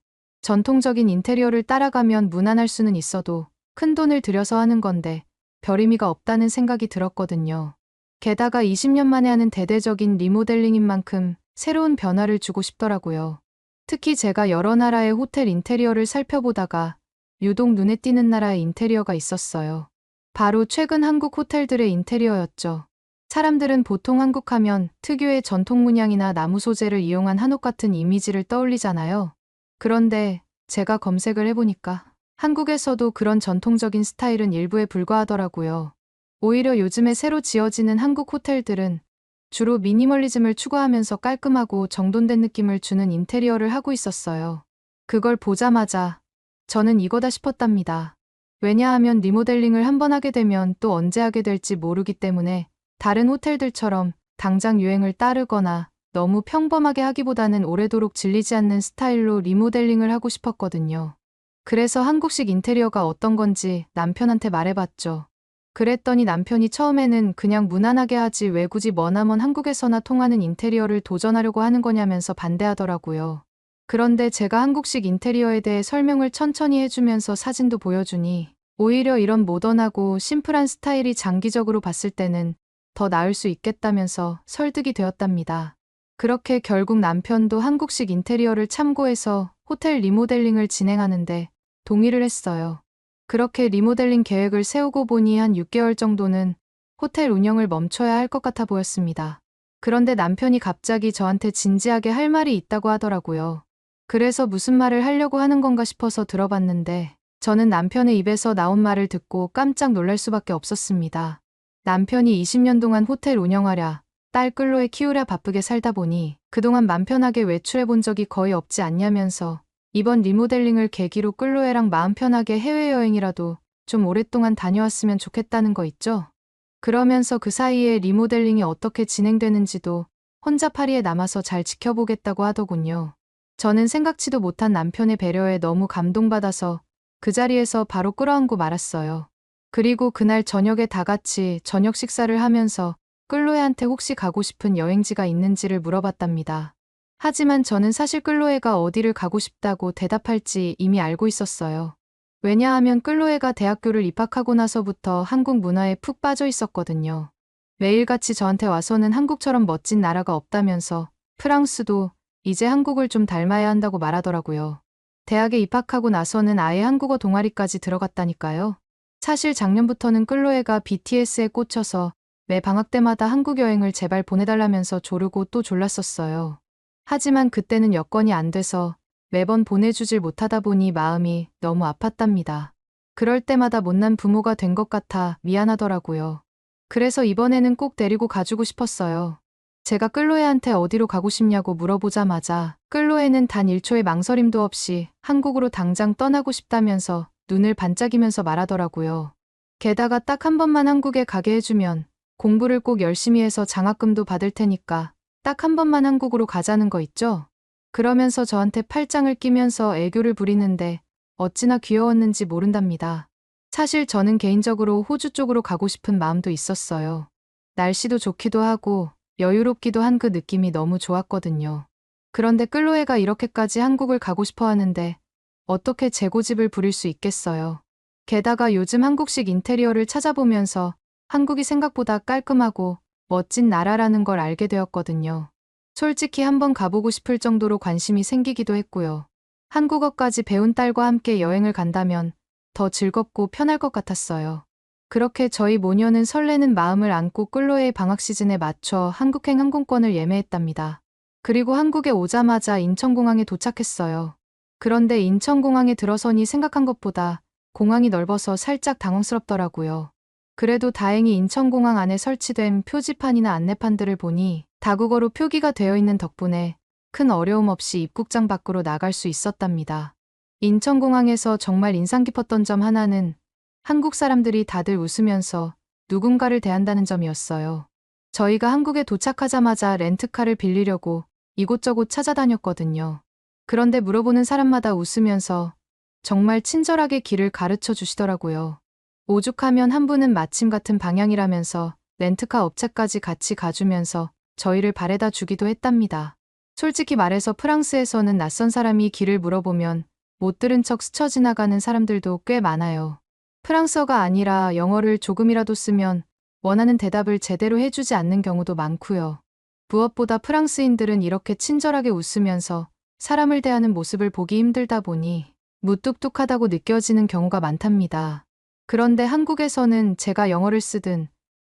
Speaker 1: 전통적인 인테리어를 따라가면 무난할 수는 있어도 큰 돈을 들여서 하는 건데 별 의미가 없다는 생각이 들었거든요. 게다가 20년 만에 하는 대대적인 리모델링인 만큼 새로운 변화를 주고 싶더라고요. 특히 제가 여러 나라의 호텔 인테리어를 살펴보다가 유독 눈에 띄는 나라의 인테리어가 있었어요. 바로 최근 한국 호텔들의 인테리어였죠. 사람들은 보통 한국 하면 특유의 전통 문양이나 나무 소재를 이용한 한옥 같은 이미지를 떠올리잖아요. 그런데 제가 검색을 해보니까 한국에서도 그런 전통적인 스타일은 일부에 불과하더라고요. 오히려 요즘에 새로 지어지는 한국 호텔들은 주로 미니멀리즘을 추구하면서 깔끔하고 정돈된 느낌을 주는 인테리어를 하고 있었어요. 그걸 보자마자 저는 이거다 싶었답니다. 왜냐하면 리모델링을 한번 하게 되면 또 언제 하게 될지 모르기 때문에 다른 호텔들처럼 당장 유행을 따르거나 너무 평범하게 하기보다는 오래도록 질리지 않는 스타일로 리모델링을 하고 싶었거든요. 그래서 한국식 인테리어가 어떤 건지 남편한테 말해봤죠. 그랬더니 남편이 처음에는 그냥 무난하게 하지 왜 굳이 머나먼 한국에서나 통하는 인테리어를 도전하려고 하는 거냐면서 반대하더라고요. 그런데 제가 한국식 인테리어에 대해 설명을 천천히 해주면서 사진도 보여주니 오히려 이런 모던하고 심플한 스타일이 장기적으로 봤을 때는 더 나을 수 있겠다면서 설득이 되었답니다. 그렇게 결국 남편도 한국식 인테리어를 참고해서 호텔 리모델링을 진행하는데 동의를 했어요. 그렇게 리모델링 계획을 세우고 보니 한 6개월 정도는 호텔 운영을 멈춰야 할 것 같아 보였습니다. 그런데 남편이 갑자기 저한테 진지하게 할 말이 있다고 하더라고요. 그래서 무슨 말을 하려고 하는 건가 싶어서 들어봤는데 저는 남편의 입에서 나온 말을 듣고 깜짝 놀랄 수밖에 없었습니다. 남편이 20년 동안 호텔 운영하랴, 딸 끌로에 키우랴 바쁘게 살다 보니 그동안 맘 편하게 외출해 본 적이 거의 없지 않냐면서 이번 리모델링을 계기로 끌로에랑 마음 편하게 해외여행이라도 좀 오랫동안 다녀왔으면 좋겠다는 거 있죠? 그러면서 그 사이에 리모델링이 어떻게 진행되는지도 혼자 파리에 남아서 잘 지켜보겠다고 하더군요. 저는 생각지도 못한 남편의 배려에 너무 감동받아서 그 자리에서 바로 끌어안고 말았어요. 그리고 그날 저녁에 다 같이 저녁 식사를 하면서 끌로에한테 혹시 가고 싶은 여행지가 있는지를 물어봤답니다. 하지만 저는 사실 끌로에가 어디를 가고 싶다고 대답할지 이미 알고 있었어요. 왜냐하면 끌로에가 대학교를 입학하고 나서부터 한국 문화에 푹 빠져 있었거든요. 매일같이 저한테 와서는 한국처럼 멋진 나라가 없다면서 프랑스도 이제 한국을 좀 닮아야 한다고 말하더라고요. 대학에 입학하고 나서는 아예 한국어 동아리까지 들어갔다니까요. 사실 작년부터는 끌로에가 BTS에 꽂혀서 매 방학 때마다 한국 여행을 제발 보내달라면서 조르고 또 졸랐었어요. 하지만 그때는 여건이 안 돼서 매번 보내주질 못하다 보니 마음이 너무 아팠답니다. 그럴 때마다 못난 부모가 된 것 같아 미안하더라고요. 그래서 이번에는 꼭 데리고 가주고 싶었어요. 제가 끌로에한테 어디로 가고 싶냐고 물어보자마자 끌로에는 단 1초의 망설임도 없이 한국으로 당장 떠나고 싶다면서 눈을 반짝이면서 말하더라고요. 게다가 딱 한 번만 한국에 가게 해주면 공부를 꼭 열심히 해서 장학금도 받을 테니까 딱 한 번만 한국으로 가자는 거 있죠? 그러면서 저한테 팔짱을 끼면서 애교를 부리는데 어찌나 귀여웠는지 모른답니다. 사실 저는 개인적으로 호주 쪽으로 가고 싶은 마음도 있었어요. 날씨도 좋기도 하고 여유롭기도 한 그 느낌이 너무 좋았거든요. 그런데 끌로에가 이렇게까지 한국을 가고 싶어 하는데 어떻게 재고집을 부릴 수 있겠어요. 게다가 요즘 한국식 인테리어를 찾아보면서 한국이 생각보다 깔끔하고 멋진 나라라는 걸 알게 되었거든요. 솔직히 한번 가보고 싶을 정도로 관심이 생기기도 했고요. 한국어까지 배운 딸과 함께 여행을 간다면 더 즐겁고 편할 것 같았어요. 그렇게 저희 모녀는 설레는 마음을 안고 끌로에의 방학 시즌에 맞춰 한국행 항공권을 예매했답니다. 그리고 한국에 오자마자 인천공항에 도착했어요. 그런데 인천공항에 들어서니 생각한 것보다 공항이 넓어서 살짝 당황스럽더라고요. 그래도 다행히 인천공항 안에 설치된 표지판이나 안내판들을 보니 다국어로 표기가 되어 있는 덕분에 큰 어려움 없이 입국장 밖으로 나갈 수 있었답니다. 인천공항에서 정말 인상 깊었던 점 하나는 한국 사람들이 다들 웃으면서 누군가를 대한다는 점이었어요. 저희가 한국에 도착하자마자 렌트카를 빌리려고 이곳저곳 찾아다녔거든요. 그런데 물어보는 사람마다 웃으면서 정말 친절하게 길을 가르쳐 주시더라고요. 오죽하면 한 분은 마침 같은 방향이라면서 렌트카 업체까지 같이 가주면서 저희를 바래다 주기도 했답니다. 솔직히 말해서 프랑스에서는 낯선 사람이 길을 물어보면 못 들은 척 스쳐 지나가는 사람들도 꽤 많아요. 프랑스어가 아니라 영어를 조금이라도 쓰면 원하는 대답을 제대로 해주지 않는 경우도 많고요. 무엇보다 프랑스인들은 이렇게 친절하게 웃으면서 사람을 대하는 모습을 보기 힘들다 보니 무뚝뚝하다고 느껴지는 경우가 많답니다. 그런데 한국에서는 제가 영어를 쓰든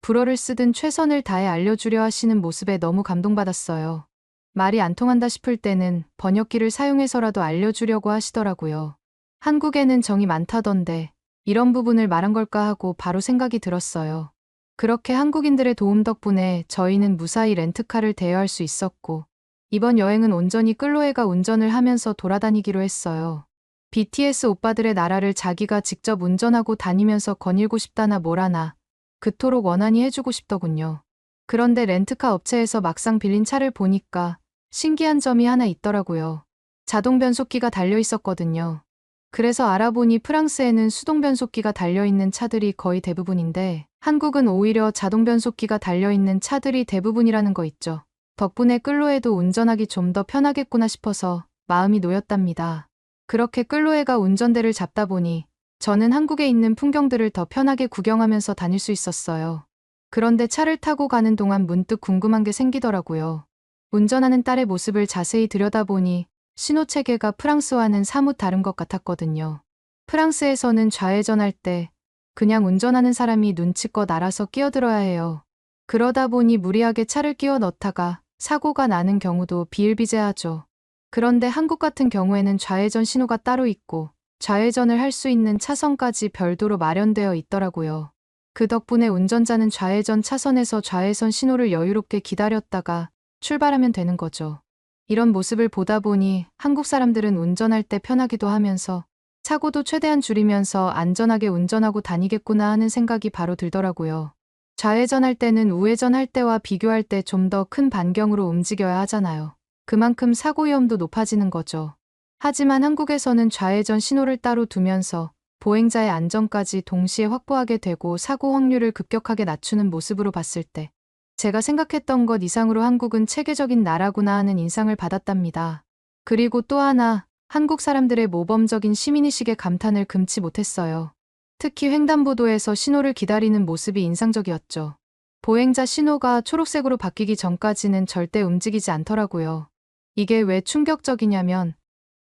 Speaker 1: 불어를 쓰든 최선을 다해 알려주려 하시는 모습에 너무 감동받았어요. 말이 안 통한다 싶을 때는 번역기를 사용해서라도 알려주려고 하시더라고요. 한국에는 정이 많다던데 이런 부분을 말한 걸까 하고 바로 생각이 들었어요. 그렇게 한국인들의 도움 덕분에 저희는 무사히 렌트카를 대여할 수 있었고, 이번 여행은 온전히 끌로에가 운전을 하면서 돌아다니기로 했어요. BTS 오빠들의 나라를 자기가 직접 운전하고 다니면서 거닐고 싶다나 뭐라나 그토록 원한이 해주고 싶더군요. 그런데 렌트카 업체에서 막상 빌린 차를 보니까 신기한 점이 하나 있더라고요. 자동 변속기가 달려 있었거든요. 그래서 알아보니 프랑스에는 수동 변속기가 달려있는 차들이 거의 대부분인데 한국은 오히려 자동 변속기가 달려있는 차들이 대부분이라는 거 있죠. 덕분에 끌로에도 운전하기 좀 더 편하겠구나 싶어서 마음이 놓였답니다. 그렇게 끌로에가 운전대를 잡다 보니 저는 한국에 있는 풍경들을 더 편하게 구경하면서 다닐 수 있었어요. 그런데 차를 타고 가는 동안 문득 궁금한 게 생기더라고요. 운전하는 딸의 모습을 자세히 들여다보니 신호체계가 프랑스와는 사뭇 다른 것 같았거든요. 프랑스에서는 좌회전할 때 그냥 운전하는 사람이 눈치껏 알아서 끼어들어야 해요. 그러다 보니 무리하게 차를 끼워 넣다가 사고가 나는 경우도 비일비재하죠. 그런데 한국 같은 경우에는 좌회전 신호가 따로 있고 좌회전을 할 수 있는 차선까지 별도로 마련되어 있더라고요. 그 덕분에 운전자는 좌회전 차선에서 좌회선 신호를 여유롭게 기다렸다가 출발하면 되는 거죠. 이런 모습을 보다 보니 한국 사람들은 운전할 때 편하기도 하면서 사고도 최대한 줄이면서 안전하게 운전하고 다니겠구나 하는 생각이 바로 들더라고요. 좌회전할 때는 우회전할 때와 비교할 때 좀 더 큰 반경으로 움직여야 하잖아요. 그만큼 사고 위험도 높아지는 거죠. 하지만 한국에서는 좌회전 신호를 따로 두면서 보행자의 안전까지 동시에 확보하게 되고 사고 확률을 급격하게 낮추는 모습으로 봤을 때 제가 생각했던 것 이상으로 한국은 체계적인 나라구나 하는 인상을 받았답니다. 그리고 또 하나, 한국 사람들의 모범적인 시민의식에 감탄을 금치 못했어요. 특히 횡단보도에서 신호를 기다리는 모습이 인상적이었죠. 보행자 신호가 초록색으로 바뀌기 전까지는 절대 움직이지 않더라고요. 이게 왜 충격적이냐면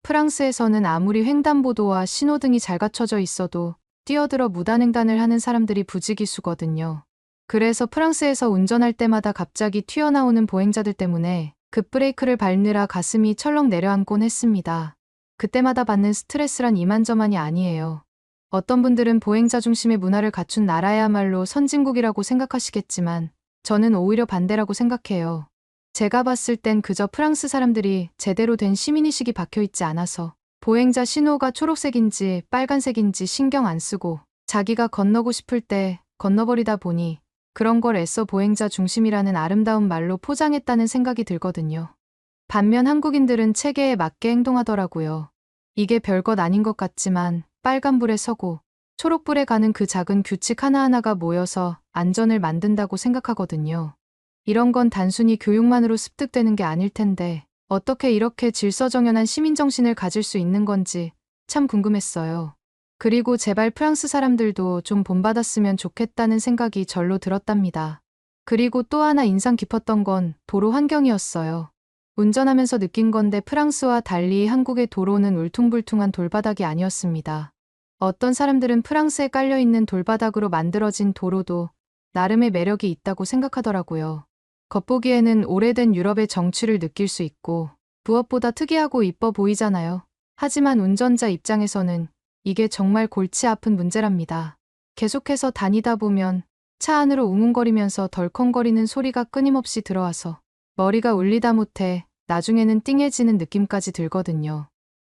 Speaker 1: 프랑스에서는 아무리 횡단보도와 신호등이 잘 갖춰져 있어도 뛰어들어 무단횡단을 하는 사람들이 부지기수거든요. 그래서 프랑스에서 운전할 때마다 갑자기 튀어나오는 보행자들 때문에 급브레이크를 밟느라 가슴이 철렁 내려앉곤 했습니다. 그때마다 받는 스트레스란 이만저만이 아니에요. 어떤 분들은 보행자 중심의 문화를 갖춘 나라야말로 선진국이라고 생각하시겠지만 저는 오히려 반대라고 생각해요. 제가 봤을 땐 그저 프랑스 사람들이 제대로 된 시민의식이 박혀있지 않아서 보행자 신호가 초록색인지 빨간색인지 신경 안 쓰고 자기가 건너고 싶을 때 건너버리다 보니 그런 걸 애써 보행자 중심이라는 아름다운 말로 포장했다는 생각이 들거든요. 반면 한국인들은 체계에 맞게 행동하더라고요. 이게 별것 아닌 것 같지만 빨간불에 서고 초록불에 가는 그 작은 규칙 하나하나가 모여서 안전을 만든다고 생각하거든요. 이런 건 단순히 교육만으로 습득되는 게 아닐 텐데 어떻게 이렇게 질서정연한 시민정신을 가질 수 있는 건지 참 궁금했어요. 그리고 제발 프랑스 사람들도 좀 본받았으면 좋겠다는 생각이 절로 들었답니다. 그리고 또 하나 인상 깊었던 건 도로 환경이었어요. 운전하면서 느낀 건데 프랑스와 달리 한국의 도로는 울퉁불퉁한 돌바닥이 아니었습니다. 어떤 사람들은 프랑스에 깔려있는 돌바닥으로 만들어진 도로도 나름의 매력이 있다고 생각하더라고요. 겉보기에는 오래된 유럽의 정취를 느낄 수 있고 무엇보다 특이하고 이뻐 보이잖아요. 하지만 운전자 입장에서는 이게 정말 골치 아픈 문제랍니다. 계속해서 다니다 보면 차 안으로 웅웅거리면서 덜컹거리는 소리가 끊임없이 들어와서 머리가 울리다 못해 나중에는 띵해지는 느낌까지 들거든요.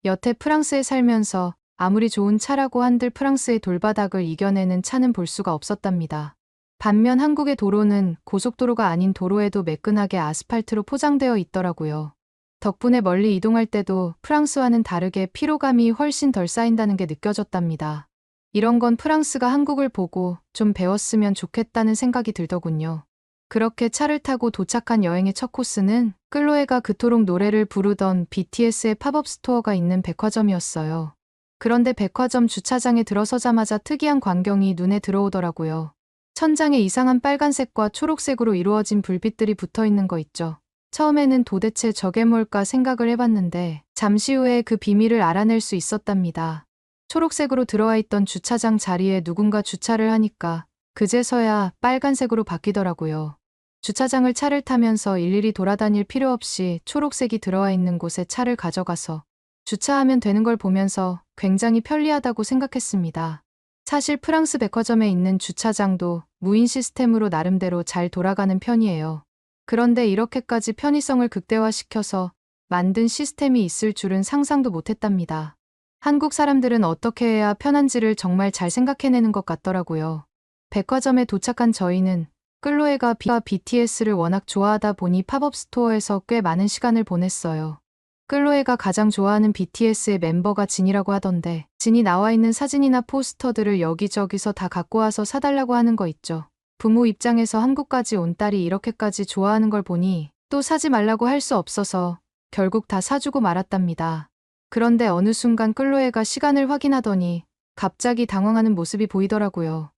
Speaker 1: 여태 프랑스에 살면서 아무리 좋은 차라고 한들 프랑스의 돌바닥을 이겨내는 차는 볼 수가 없었답니다. 반면 한국의 도로는 고속도로가 아닌 도로에도 매끈하게 아스팔트로 포장되어 있더라고요. 덕분에 멀리 이동할 때도 프랑스와는 다르게 피로감이 훨씬 덜 쌓인다는 게 느껴졌답니다. 이런 건 프랑스가 한국을 보고 좀 배웠으면 좋겠다는 생각이 들더군요. 그렇게 차를 타고 도착한 여행의 첫 코스는 클로에가 그토록 노래를 부르던 BTS의 팝업 스토어가 있는 백화점이었어요. 그런데 백화점 주차장에 들어서자마자 특이한 광경이 눈에 들어오더라고요. 천장에 이상한 빨간색과 초록색으로 이루어진 불빛들이 붙어 있는 거 있죠. 처음에는 도대체 저게 뭘까 생각을 해봤는데 잠시 후에 그 비밀을 알아낼 수 있었답니다. 초록색으로 들어와 있던 주차장 자리에 누군가 주차를 하니까 그제서야 빨간색으로 바뀌더라고요. 주차장을 차를 타면서 일일이 돌아다닐 필요 없이 초록색이 들어와 있는 곳에 차를 가져가서 주차하면 되는 걸 보면서 굉장히 편리하다고 생각했습니다. 사실 프랑스 백화점에 있는 주차장도 무인 시스템으로 나름대로 잘 돌아가는 편이에요. 그런데 이렇게까지 편의성을 극대화시켜서 만든 시스템이 있을 줄은 상상도 못했답니다. 한국 사람들은 어떻게 해야 편한지를 정말 잘 생각해내는 것 같더라고요. 백화점에 도착한 저희는 클로에가 BTS를 워낙 좋아하다 보니 팝업 스토어에서 꽤 많은 시간을 보냈어요. 클로에가 가장 좋아하는 BTS의 멤버가 진이라고 하던데 진이 나와 있는 사진이나 포스터들을 여기저기서 다 갖고 와서 사달라고 하는 거 있죠. 부모 입장에서 한국까지 온 딸이 이렇게까지 좋아하는 걸 보니 또 사지 말라고 할 수 없어서 결국 다 사주고 말았답니다. 그런데 어느 순간 클로에가 시간을 확인하더니 갑자기 당황하는 모습이 보이더라고요.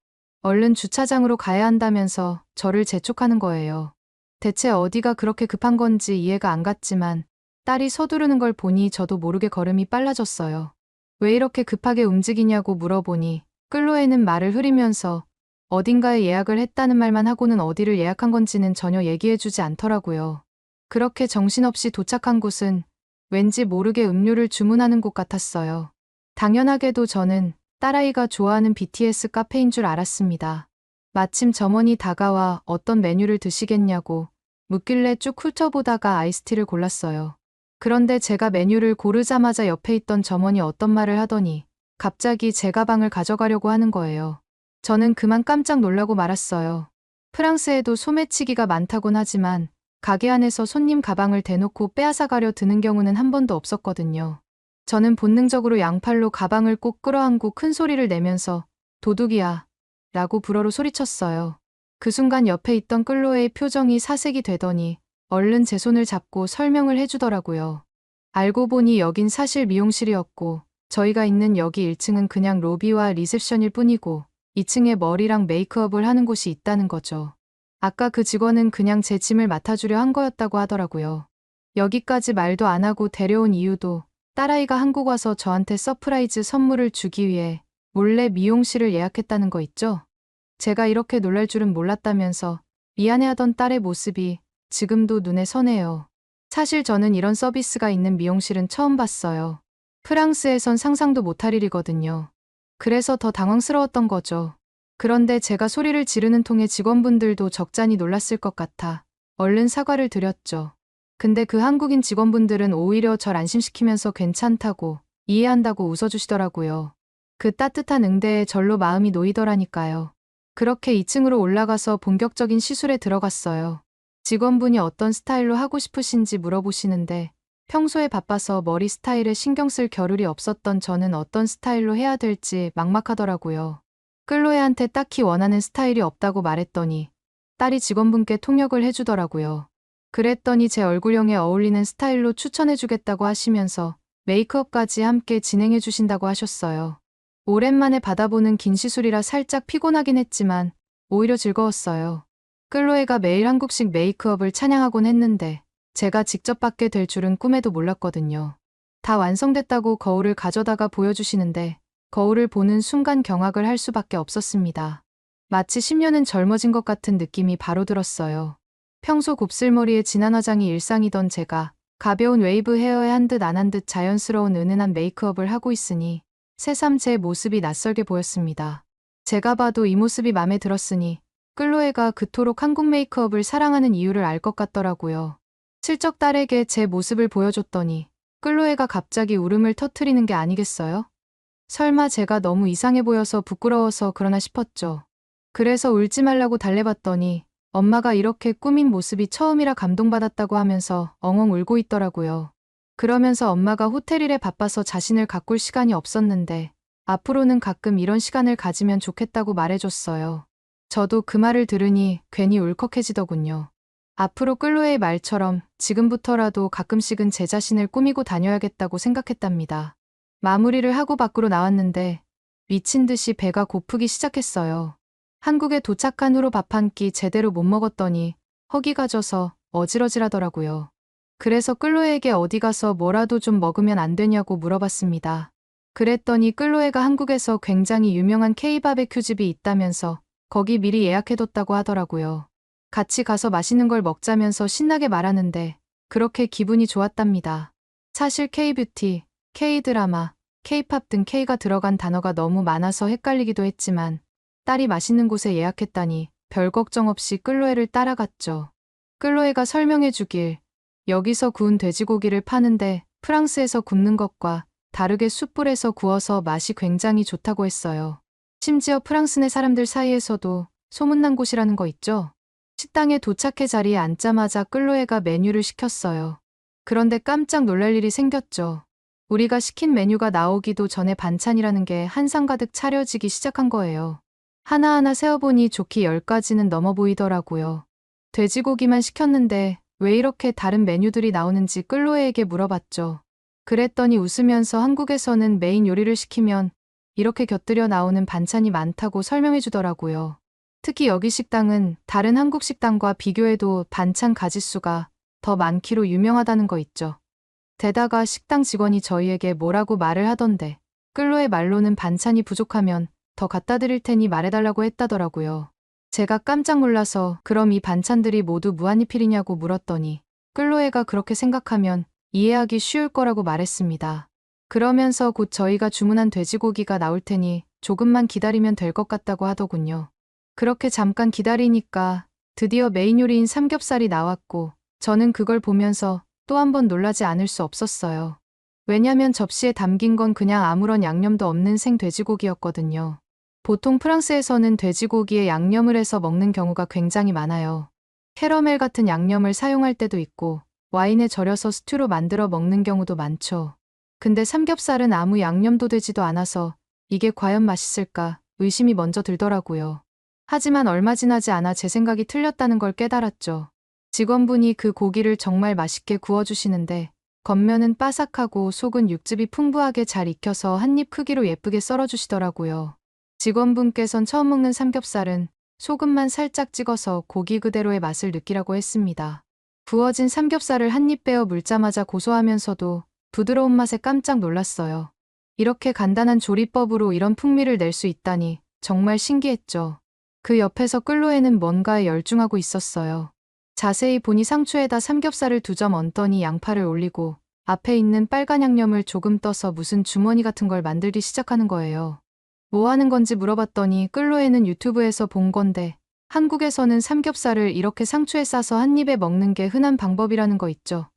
Speaker 1: 얼른 주차장으로 가야 한다면서 저를 재촉하는 거예요. 대체 어디가 그렇게 급한 건지 이해가 안 갔지만 딸이 서두르는 걸 보니 저도 모르게 걸음이 빨라졌어요. 왜 이렇게 급하게 움직이냐고 물어보니 클로에는 말을 흐리면서 어딘가에 예약을 했다는 말만 하고는 어디를 예약한 건지는 전혀 얘기해주지 않더라고요. 그렇게 정신없이 도착한 곳은 왠지 모르게 음료를 주문하는 곳 같았어요. 당연하게도 저는 딸아이가 좋아하는 BTS 카페인 줄 알았습니다. 마침 점원이 다가와 어떤 메뉴를 드시겠냐고 묻길래 쭉 훑어보다가 아이스티를 골랐어요. 그런데 제가 메뉴를 고르자마자 옆에 있던 점원이 어떤 말을 하더니 갑자기 제 가방을 가져가려고 하는 거예요. 저는 그만 깜짝 놀라고 말았어요. 프랑스에도 소매치기가 많다곤 하지만 가게 안에서 손님 가방을 대놓고 빼앗아가려 드는 경우는 한 번도 없었거든요. 저는 본능적으로 양팔로 가방을 꼭 끌어안고 큰 소리를 내면서 도둑이야 라고 불어로 소리쳤어요. 그 순간 옆에 있던 클로에의 표정이 사색이 되더니 얼른 제 손을 잡고 설명을 해주더라고요. 알고 보니 여긴 사실 미용실이었고 저희가 있는 여기 1층은 그냥 로비와 리셉션일 뿐이고 2층에 머리랑 메이크업을 하는 곳이 있다는 거죠. 아까 그 직원은 그냥 제 짐을 맡아주려 한 거였다고 하더라고요. 여기까지 말도 안 하고 데려온 이유도 딸아이가 한국 와서 저한테 서프라이즈 선물을 주기 위해 몰래 미용실을 예약했다는 거 있죠? 제가 이렇게 놀랄 줄은 몰랐다면서 미안해하던 딸의 모습이 지금도 눈에 선해요. 사실 저는 이런 서비스가 있는 미용실은 처음 봤어요. 프랑스에선 상상도 못할 일이거든요. 그래서 더 당황스러웠던 거죠. 그런데 제가 소리를 지르는 통에 직원분들도 적잖이 놀랐을 것 같아 얼른 사과를 드렸죠. 근데 그 한국인 직원분들은 오히려 절 안심시키면서 괜찮다고 이해한다고 웃어주시더라고요. 그 따뜻한 응대에 절로 마음이 놓이더라니까요. 그렇게 2층으로 올라가서 본격적인 시술에 들어갔어요. 직원분이 어떤 스타일로 하고 싶으신지 물어보시는데 평소에 바빠서 머리 스타일에 신경 쓸 겨를이 없었던 저는 어떤 스타일로 해야 될지 막막하더라고요. 클로에한테 딱히 원하는 스타일이 없다고 말했더니 딸이 직원분께 통역을 해주더라고요. 그랬더니 제 얼굴형에 어울리는 스타일로 추천해주겠다고 하시면서 메이크업까지 함께 진행해주신다고 하셨어요. 오랜만에 받아보는 긴 시술이라 살짝 피곤하긴 했지만 오히려 즐거웠어요. 클로에가 매일 한국식 메이크업을 찬양하곤 했는데 제가 직접 받게 될 줄은 꿈에도 몰랐거든요. 다 완성됐다고 거울을 가져다가 보여주시는데 거울을 보는 순간 경악을 할 수밖에 없었습니다. 마치 10년은 젊어진 것 같은 느낌이 바로 들었어요. 평소 곱슬머리에 진한 화장이 일상이던 제가 가벼운 웨이브 헤어에 한 듯 안 한 듯 자연스러운 은은한 메이크업을 하고 있으니 새삼 제 모습이 낯설게 보였습니다. 제가 봐도 이 모습이 맘에 들었으니 클로에가 그토록 한국 메이크업을 사랑하는 이유를 알 것 같더라고요. 슬쩍 딸에게 제 모습을 보여줬더니 클로에가 갑자기 울음을 터뜨리는 게 아니겠어요? 설마 제가 너무 이상해 보여서 부끄러워서 그러나 싶었죠. 그래서 울지 말라고 달래봤더니 엄마가 이렇게 꾸민 모습이 처음이라 감동받았다고 하면서 엉엉 울고 있더라고요. 그러면서 엄마가 호텔 일에 바빠서 자신을 가꿀 시간이 없었는데 앞으로는 가끔 이런 시간을 가지면 좋겠다고 말해줬어요. 저도 그 말을 들으니 괜히 울컥해지더군요. 앞으로 끌로의 말처럼 지금부터라도 가끔씩은 제 자신을 꾸미고 다녀야겠다고 생각했답니다. 마무리를 하고 밖으로 나왔는데 미친 듯이 배가 고프기 시작했어요. 한국에 도착한 후로 밥 한 끼 제대로 못 먹었더니 허기가 져서 어질어질하더라고요. 그래서 끌로에게 어디 가서 뭐라도 좀 먹으면 안 되냐고 물어봤습니다. 그랬더니 끌로에가 한국에서 굉장히 유명한 K-바베큐 집이 있다면서 거기 미리 예약해뒀다고 하더라고요. 같이 가서 맛있는 걸 먹자면서 신나게 말하는데 그렇게 기분이 좋았답니다. 사실 K-뷰티, K-드라마, K-팝 등 K가 들어간 단어가 너무 많아서 헷갈리기도 했지만 딸이 맛있는 곳에 예약했다니 별 걱정 없이 끌로에를 따라갔죠. 끌로에가 설명해 주길 여기서 구운 돼지고기를 파는데 프랑스에서 굽는 것과 다르게 숯불에서 구워서 맛이 굉장히 좋다고 했어요. 심지어 프랑스 내 사람들 사이에서도 소문난 곳이라는 거 있죠? 식당에 도착해 자리에 앉자마자 끌로에가 메뉴를 시켰어요. 그런데 깜짝 놀랄 일이 생겼죠. 우리가 시킨 메뉴가 나오기도 전에 반찬이라는 게 한상 가득 차려지기 시작한 거예요. 하나하나 세어보니 좋기 10가지는 넘어 보이더라고요. 돼지고기만 시켰는데 왜 이렇게 다른 메뉴들이 나오는지 끌로에에게 물어봤죠. 그랬더니 웃으면서 한국에서는 메인 요리를 시키면 이렇게 곁들여 나오는 반찬이 많다고 설명해 주더라고요. 특히 여기 식당은 다른 한국 식당과 비교해도 반찬 가짓수가 더 많기로 유명하다는 거 있죠. 게다가 식당 직원이 저희에게 뭐라고 말을 하던데 끌로의 말로는 반찬이 부족하면 더 갖다 드릴 테니 말해달라고 했다더라고요. 제가 깜짝 놀라서 그럼 이 반찬들이 모두 무한리필이냐고 물었더니 끌로에가 그렇게 생각하면 이해하기 쉬울 거라고 말했습니다. 그러면서 곧 저희가 주문한 돼지고기가 나올 테니 조금만 기다리면 될 것 같다고 하더군요. 그렇게 잠깐 기다리니까 드디어 메인 요리인 삼겹살이 나왔고 저는 그걸 보면서 또 한 번 놀라지 않을 수 없었어요. 왜냐면 접시에 담긴 건 그냥 아무런 양념도 없는 생돼지고기였거든요. 보통 프랑스에서는 돼지고기에 양념을 해서 먹는 경우가 굉장히 많아요. 캐러멜 같은 양념을 사용할 때도 있고 와인에 절여서 스튜로 만들어 먹는 경우도 많죠. 근데 삼겹살은 아무 양념도 되지도 않아서 이게 과연 맛있을까 의심이 먼저 들더라고요. 하지만 얼마 지나지 않아 제 생각이 틀렸다는 걸 깨달았죠. 직원분이 그 고기를 정말 맛있게 구워주시는데 겉면은 바삭하고 속은 육즙이 풍부하게 잘 익혀서 한 입 크기로 예쁘게 썰어주시더라고요. 직원분께선 처음 먹는 삼겹살은 소금만 살짝 찍어서 고기 그대로의 맛을 느끼라고 했습니다. 구워진 삼겹살을 한 입 베어 물자마자 고소하면서도 부드러운 맛에 깜짝 놀랐어요. 이렇게 간단한 조리법으로 이런 풍미를 낼 수 있다니 정말 신기했죠. 그 옆에서 끌로에는 뭔가에 열중하고 있었어요. 자세히 보니 상추에다 삼겹살을 2점 얹더니 양파를 올리고 앞에 있는 빨간 양념을 조금 떠서 무슨 주머니 같은 걸 만들기 시작하는 거예요. 뭐 하는 건지 물어봤더니 끌로에는 유튜브에서 본 건데 한국에서는 삼겹살을 이렇게 상추에 싸서 한 입에 먹는 게 흔한 방법이라는 거 있죠.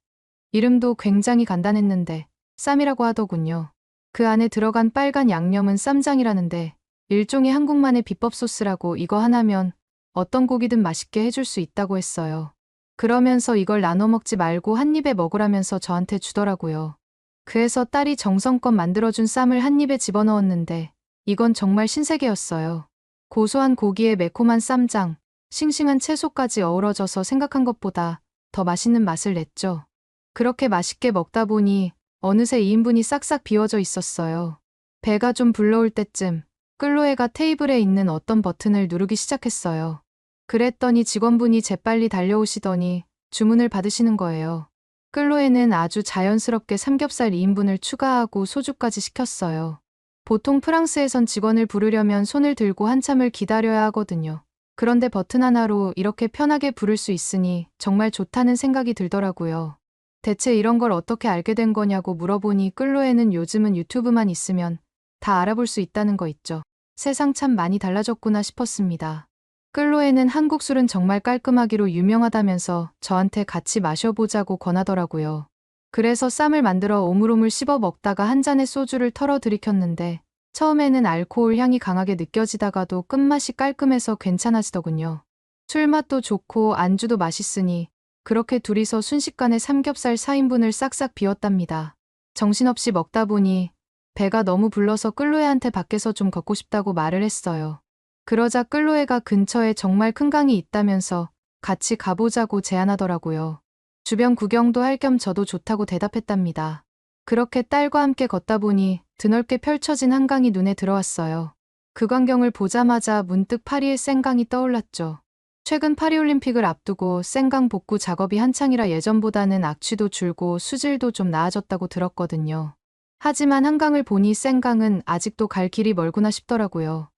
Speaker 1: 이름도 굉장히 간단했는데 쌈이라고 하더군요. 그 안에 들어간 빨간 양념은 쌈장이라는데 일종의 한국만의 비법 소스라고 이거 하나면 어떤 고기든 맛있게 해줄 수 있다고 했어요. 그러면서 이걸 나눠 먹지 말고 한 입에 먹으라면서 저한테 주더라고요. 그래서 딸이 정성껏 만들어준 쌈을 한 입에 집어넣었는데 이건 정말 신세계였어요. 고소한 고기에 매콤한 쌈장, 싱싱한 채소까지 어우러져서 생각한 것보다 더 맛있는 맛을 냈죠. 그렇게 맛있게 먹다 보니 어느새 2인분이 싹싹 비워져 있었어요. 배가 좀 불러올 때쯤 끌로에가 테이블에 있는 어떤 버튼을 누르기 시작했어요. 그랬더니 직원분이 재빨리 달려오시더니 주문을 받으시는 거예요. 끌로에는 아주 자연스럽게 삼겹살 2인분을 추가하고 소주까지 시켰어요. 보통 프랑스에선 직원을 부르려면 손을 들고 한참을 기다려야 하거든요. 그런데 버튼 하나로 이렇게 편하게 부를 수 있으니 정말 좋다는 생각이 들더라고요. 대체 이런 걸 어떻게 알게 된 거냐고 물어보니 끌로에는 요즘은 유튜브만 있으면 다 알아볼 수 있다는 거 있죠. 세상 참 많이 달라졌구나 싶었습니다. 끌로에는 한국 술은 정말 깔끔하기로 유명하다면서 저한테 같이 마셔보자고 권하더라고요. 그래서 쌈을 만들어 오물오물 씹어 먹다가 한 잔의 소주를 털어 들이켰는데 처음에는 알코올 향이 강하게 느껴지다가도 끝맛이 깔끔해서 괜찮아지더군요. 술맛도 좋고 안주도 맛있으니 그렇게 둘이서 순식간에 삼겹살 4인분을 싹싹 비웠답니다. 정신없이 먹다 보니 배가 너무 불러서 끌로에한테 밖에서 좀 걷고 싶다고 말을 했어요. 그러자 끌로에가 근처에 정말 큰 강이 있다면서 같이 가보자고 제안하더라고요. 주변 구경도 할 겸 저도 좋다고 대답했답니다. 그렇게 딸과 함께 걷다 보니 드넓게 펼쳐진 한강이 눈에 들어왔어요. 그 광경을 보자마자 문득 파리의 센강이 떠올랐죠. 최근 파리올림픽을 앞두고 센강 복구 작업이 한창이라 예전보다는 악취도 줄고 수질도 좀 나아졌다고 들었거든요. 하지만 한강을 보니 센강은 아직도 갈 길이 멀구나 싶더라고요.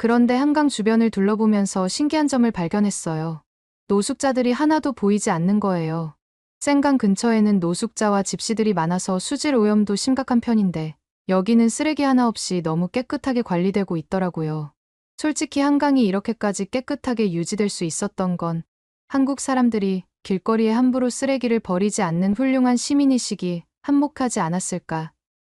Speaker 1: 그런데 한강 주변을 둘러보면서 신기한 점을 발견했어요. 노숙자들이 하나도 보이지 않는 거예요. 센강 근처에는 노숙자와 집시들이 많아서 수질 오염도 심각한 편인데 여기는 쓰레기 하나 없이 너무 깨끗하게 관리되고 있더라고요. 솔직히 한강이 이렇게까지 깨끗하게 유지될 수 있었던 건 한국 사람들이 길거리에 함부로 쓰레기를 버리지 않는 훌륭한 시민의식이 한몫하지 않았을까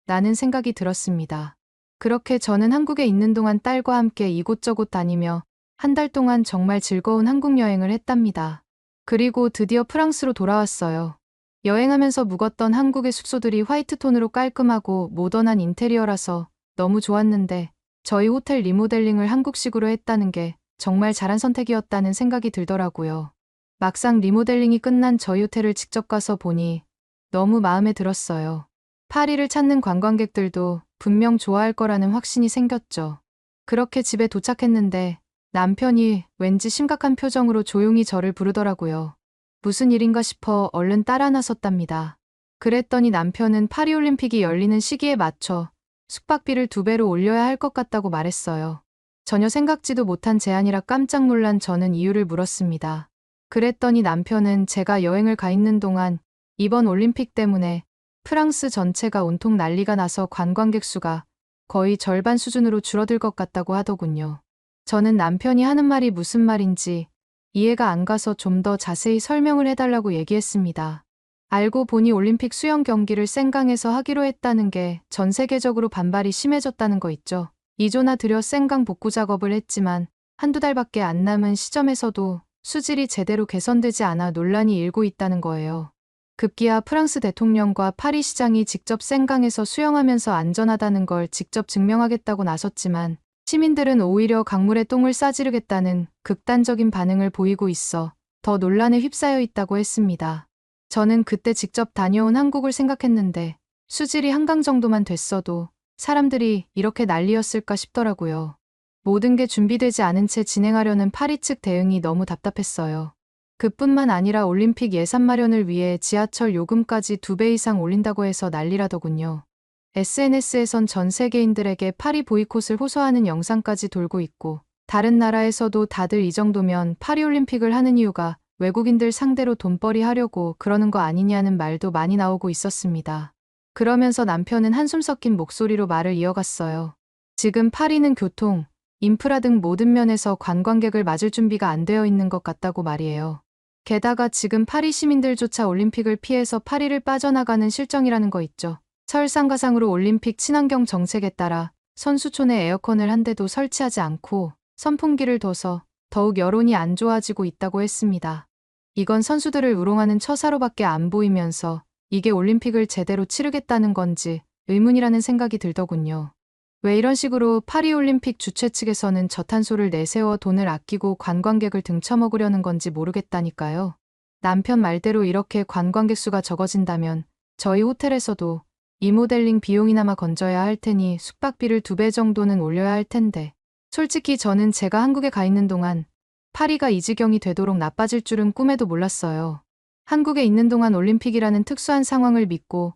Speaker 1: 라는 생각이 들었습니다. 그렇게 저는 한국에 있는 동안 딸과 함께 이곳저곳 다니며 한 달 동안 정말 즐거운 한국 여행을 했답니다. 그리고 드디어 프랑스로 돌아왔어요. 여행하면서 묵었던 한국의 숙소들이 화이트톤으로 깔끔하고 모던한 인테리어라서 너무 좋았는데 저희 호텔 리모델링을 한국식으로 했다는 게 정말 잘한 선택이었다는 생각이 들더라고요. 막상 리모델링이 끝난 저희 호텔을 직접 가서 보니 너무 마음에 들었어요. 파리를 찾는 관광객들도 분명 좋아할 거라는 확신이 생겼죠. 그렇게 집에 도착했는데 남편이 왠지 심각한 표정으로 조용히 저를 부르더라고요. 무슨 일인가 싶어 얼른 따라 나섰답니다. 그랬더니 남편은 파리올림픽이 열리는 시기에 맞춰 숙박비를 2배로 올려야 할 것 같다고 말했어요. 전혀 생각지도 못한 제안이라 깜짝 놀란 저는 이유를 물었습니다. 그랬더니 남편은 제가 여행을 가 있는 동안 이번 올림픽 때문에 프랑스 전체가 온통 난리가 나서 관광객 수가 거의 절반 수준으로 줄어들 것 같다고 하더군요. 저는 남편이 하는 말이 무슨 말인지 이해가 안 가서 좀 더 자세히 설명을 해달라고 얘기했습니다. 알고 보니 올림픽 수영 경기를 센강에서 하기로 했다는 게 전 세계적으로 반발이 심해졌다는 거 있죠. 2조나 들여 센강 복구 작업을 했지만 한두 달밖에 안 남은 시점에서도 수질이 제대로 개선되지 않아 논란이 일고 있다는 거예요. 급기야 프랑스 대통령과 파리 시장이 직접 센강에서 수영하면서 안전하다는 걸 직접 증명하겠다고 나섰지만 시민들은 오히려 강물에 똥을 싸지르겠다는 극단적인 반응을 보이고 있어 더 논란에 휩싸여 있다고 했습니다. 저는 그때 직접 다녀온 한국을 생각했는데 수질이 한강 정도만 됐어도 사람들이 이렇게 난리였을까 싶더라고요. 모든 게 준비되지 않은 채 진행하려는 파리 측 대응이 너무 답답했어요. 그뿐만 아니라 올림픽 예산 마련을 위해 지하철 요금까지 2배 이상 올린다고 해서 난리라더군요. SNS에선 전 세계인들에게 파리 보이콧을 호소하는 영상까지 돌고 있고 다른 나라에서도 다들 이 정도면 파리올림픽을 하는 이유가 외국인들 상대로 돈벌이 하려고 그러는 거 아니냐는 말도 많이 나오고 있었습니다. 그러면서 남편은 한숨 섞인 목소리로 말을 이어갔어요. 지금 파리는 교통, 인프라 등 모든 면에서 관광객을 맞을 준비가 안 되어 있는 것 같다고 말이에요. 게다가 지금 파리 시민들조차 올림픽을 피해서 파리를 빠져나가는 실정이라는 거 있죠. 설상가상으로 올림픽 친환경 정책에 따라 선수촌에 에어컨을 한 대도 설치하지 않고 선풍기를 둬서 더욱 여론이 안 좋아지고 있다고 했습니다. 이건 선수들을 우롱하는 처사로밖에 안 보이면서 이게 올림픽을 제대로 치르겠다는 건지 의문이라는 생각이 들더군요. 왜 이런 식으로 파리올림픽 주최 측에서는 저탄소를 내세워 돈을 아끼고 관광객을 등쳐먹으려는 건지 모르겠다니까요. 남편 말대로 이렇게 관광객 수가 적어진다면 저희 호텔에서도 리모델링 비용이나마 건져야 할 테니 숙박비를 2배 정도는 올려야 할 텐데 솔직히 저는 제가 한국에 가 있는 동안 파리가 이 지경이 되도록 나빠질 줄은 꿈에도 몰랐어요. 한국에 있는 동안 올림픽이라는 특수한 상황을 믿고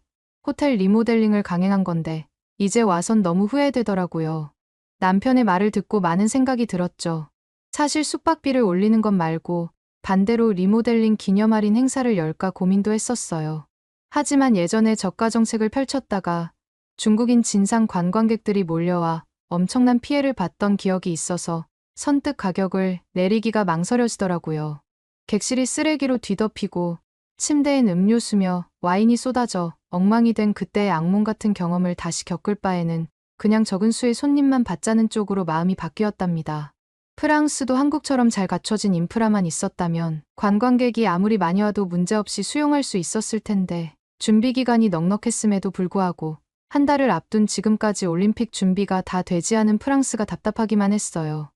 Speaker 1: 호텔 리모델링을 강행한 건데 이제 와선 너무 후회되더라고요. 남편의 말을 듣고 많은 생각이 들었죠. 사실 숙박비를 올리는 것 말고 반대로 리모델링 기념 할인 행사를 열까 고민도 했었어요. 하지만 예전에 저가 정책을 펼쳤다가 중국인 진상 관광객들이 몰려와 엄청난 피해를 봤던 기억이 있어서 선뜻 가격을 내리기가 망설여지더라고요. 객실이 쓰레기로 뒤덮이고 침대엔 음료수며 와인이 쏟아져 엉망이 된 그때의 악몽 같은 경험을 다시 겪을 바에는 그냥 적은 수의 손님만 받자는 쪽으로 마음이 바뀌었답니다. 프랑스도 한국처럼 잘 갖춰진 인프라만 있었다면 관광객이 아무리 많이 와도 문제없이 수용할 수 있었을 텐데 준비 기간이 넉넉했음에도 불구하고 한 달을 앞둔 지금까지 올림픽 준비가 다 되지 않은 프랑스가 답답하기만 했어요.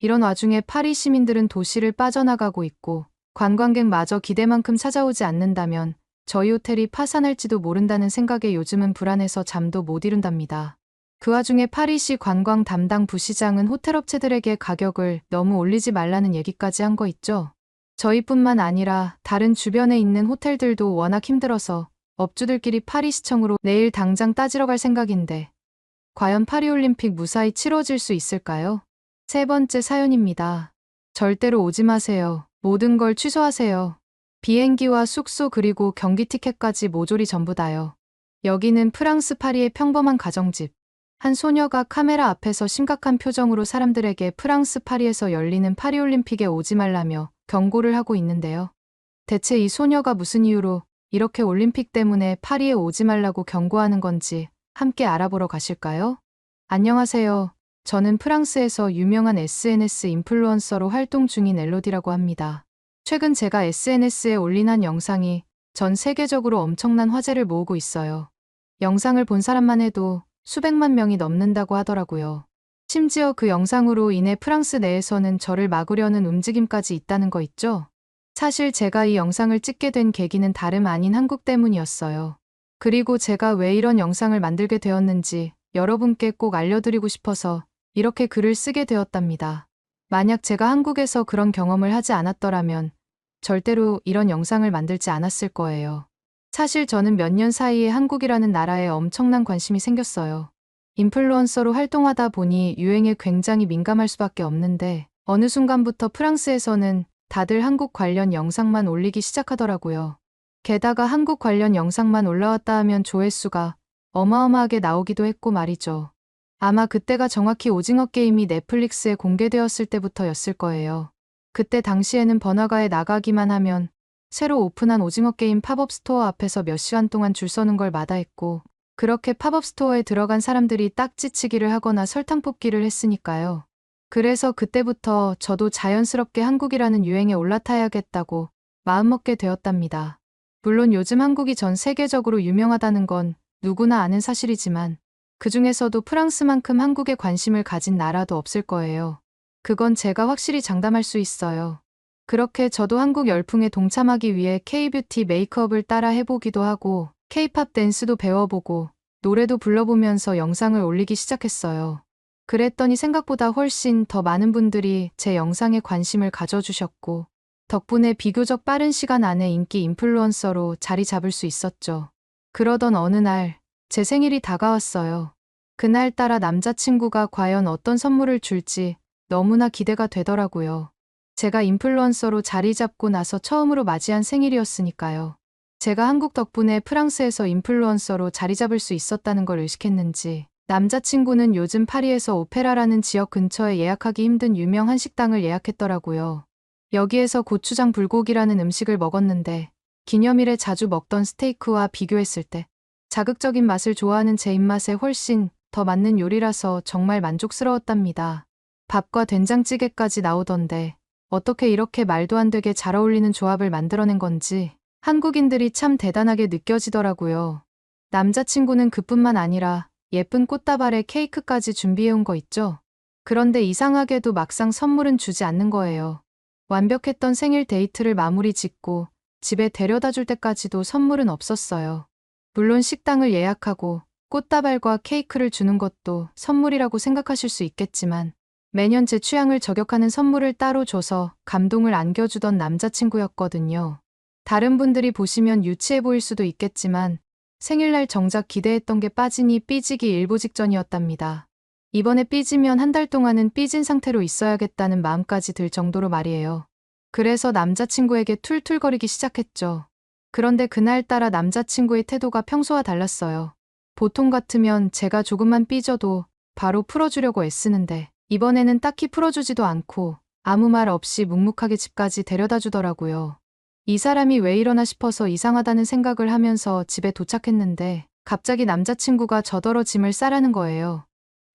Speaker 1: 이런 와중에 파리 시민들은 도시를 빠져나가고 있고 관광객마저 기대만큼 찾아오지 않는다면 저희 호텔이 파산할지도 모른다는 생각에 요즘은 불안해서 잠도 못 이룬답니다. 그 와중에 파리시 관광 담당 부시장은 호텔업체들에게 가격을 너무 올리지 말라는 얘기까지 한 거 있죠. 저희뿐만 아니라 다른 주변에 있는 호텔들도 워낙 힘들어서 업주들끼리 파리시청으로 내일 당장 따지러 갈 생각인데 과연 파리올림픽 무사히 치러질 수 있을까요? 세 번째 사연입니다. 절대로 오지 마세요. 모든 걸 취소하세요. 비행기와 숙소 그리고 경기 티켓까지 모조리 전부 다요. 여기는 프랑스 파리의 평범한 가정집. 한 소녀가 카메라 앞에서 심각한 표정으로 사람들에게 프랑스 파리에서 열리는 파리올림픽에 오지 말라며 경고를 하고 있는데요. 대체 이 소녀가 무슨 이유로 이렇게 올림픽 때문에 파리에 오지 말라고 경고하는 건지 함께 알아보러 가실까요? 안녕하세요. 저는 프랑스에서 유명한 SNS 인플루언서로 활동 중인 엘로디라고 합니다. 최근 제가 SNS에 올린 한 영상이 전 세계적으로 엄청난 화제를 모으고 있어요. 영상을 본 사람만 해도 수백만 명이 넘는다고 하더라고요. 심지어 그 영상으로 인해 프랑스 내에서는 저를 막으려는 움직임까지 있다는 거 있죠? 사실 제가 이 영상을 찍게 된 계기는 다름 아닌 한국 때문이었어요. 그리고 제가 왜 이런 영상을 만들게 되었는지 여러분께 꼭 알려드리고 싶어서 이렇게 글을 쓰게 되었답니다. 만약 제가 한국에서 그런 경험을 하지 않았더라면 절대로 이런 영상을 만들지 않았을 거예요. 사실 저는 몇 년 사이에 한국이라는 나라에 엄청난 관심이 생겼어요. 인플루언서로 활동하다 보니 유행에 굉장히 민감할 수밖에 없는데 어느 순간부터 프랑스에서는 다들 한국 관련 영상만 올리기 시작하더라고요. 게다가 한국 관련 영상만 올라왔다 하면 조회수가 어마어마하게 나오기도 했고 말이죠. 아마 그때가 정확히 오징어 게임이 넷플릭스에 공개되었을 때부터였을 거예요. 그때 당시에는 번화가에 나가기만 하면 새로 오픈한 오징어 게임 팝업 스토어 앞에서 몇 시간 동안 줄 서는 걸 마다했고 그렇게 팝업 스토어에 들어간 사람들이 딱지치기를 하거나 설탕 뽑기를 했으니까요. 그래서 그때부터 저도 자연스럽게 한국이라는 유행에 올라타야겠다고 마음먹게 되었답니다. 물론 요즘 한국이 전 세계적으로 유명하다는 건 누구나 아는 사실이지만 그 중에서도 프랑스만큼 한국에 관심을 가진 나라도 없을 거예요. 그건 제가 확실히 장담할 수 있어요. 그렇게 저도 한국 열풍에 동참하기 위해 K-뷰티 메이크업을 따라 해보기도 하고 K-팝 댄스도 배워보고 노래도 불러보면서 영상을 올리기 시작했어요. 그랬더니 생각보다 훨씬 더 많은 분들이 제 영상에 관심을 가져주셨고 덕분에 비교적 빠른 시간 안에 인기 인플루언서로 자리 잡을 수 있었죠. 그러던 어느 날 제 생일이 다가왔어요. 그날따라 남자친구가 과연 어떤 선물을 줄지 너무나 기대가 되더라고요. 제가 인플루언서로 자리 잡고 나서 처음으로 맞이한 생일이었으니까요. 제가 한국 덕분에 프랑스에서 인플루언서로 자리 잡을 수 있었다는 걸 의식했는지 남자친구는 요즘 파리에서 오페라라는 지역 근처에 예약하기 힘든 유명한 식당을 예약했더라고요. 여기에서 고추장 불고기라는 음식을 먹었는데 기념일에 자주 먹던 스테이크와 비교했을 때 자극적인 맛을 좋아하는 제 입맛에 훨씬 더 맞는 요리라서 정말 만족스러웠답니다. 밥과 된장찌개까지 나오던데 어떻게 이렇게 말도 안 되게 잘 어울리는 조합을 만들어낸 건지 한국인들이 참 대단하게 느껴지더라고요. 남자친구는 그뿐만 아니라 예쁜 꽃다발에 케이크까지 준비해온 거 있죠? 그런데 이상하게도 막상 선물은 주지 않는 거예요. 완벽했던 생일 데이트를 마무리 짓고 집에 데려다 줄 때까지도 선물은 없었어요. 물론 식당을 예약하고 꽃다발과 케이크를 주는 것도 선물이라고 생각하실 수 있겠지만 매년 제 취향을 저격하는 선물을 따로 줘서 감동을 안겨주던 남자친구였거든요. 다른 분들이 보시면 유치해 보일 수도 있겠지만 생일날 정작 기대했던 게 빠지니 삐지기 일보 직전이었답니다. 이번에 삐지면 한 달 동안은 삐진 상태로 있어야겠다는 마음까지 들 정도로 말이에요. 그래서 남자친구에게 툴툴거리기 시작했죠. 그런데 그날따라 남자친구의 태도가 평소와 달랐어요. 보통 같으면 제가 조금만 삐져도 바로 풀어주려고 애쓰는데 이번에는 딱히 풀어주지도 않고 아무 말 없이 묵묵하게 집까지 데려다 주더라고요. 이 사람이 왜 이러나 싶어서 이상하다는 생각을 하면서 집에 도착했는데 갑자기 남자친구가 저더러 짐을 싸라는 거예요.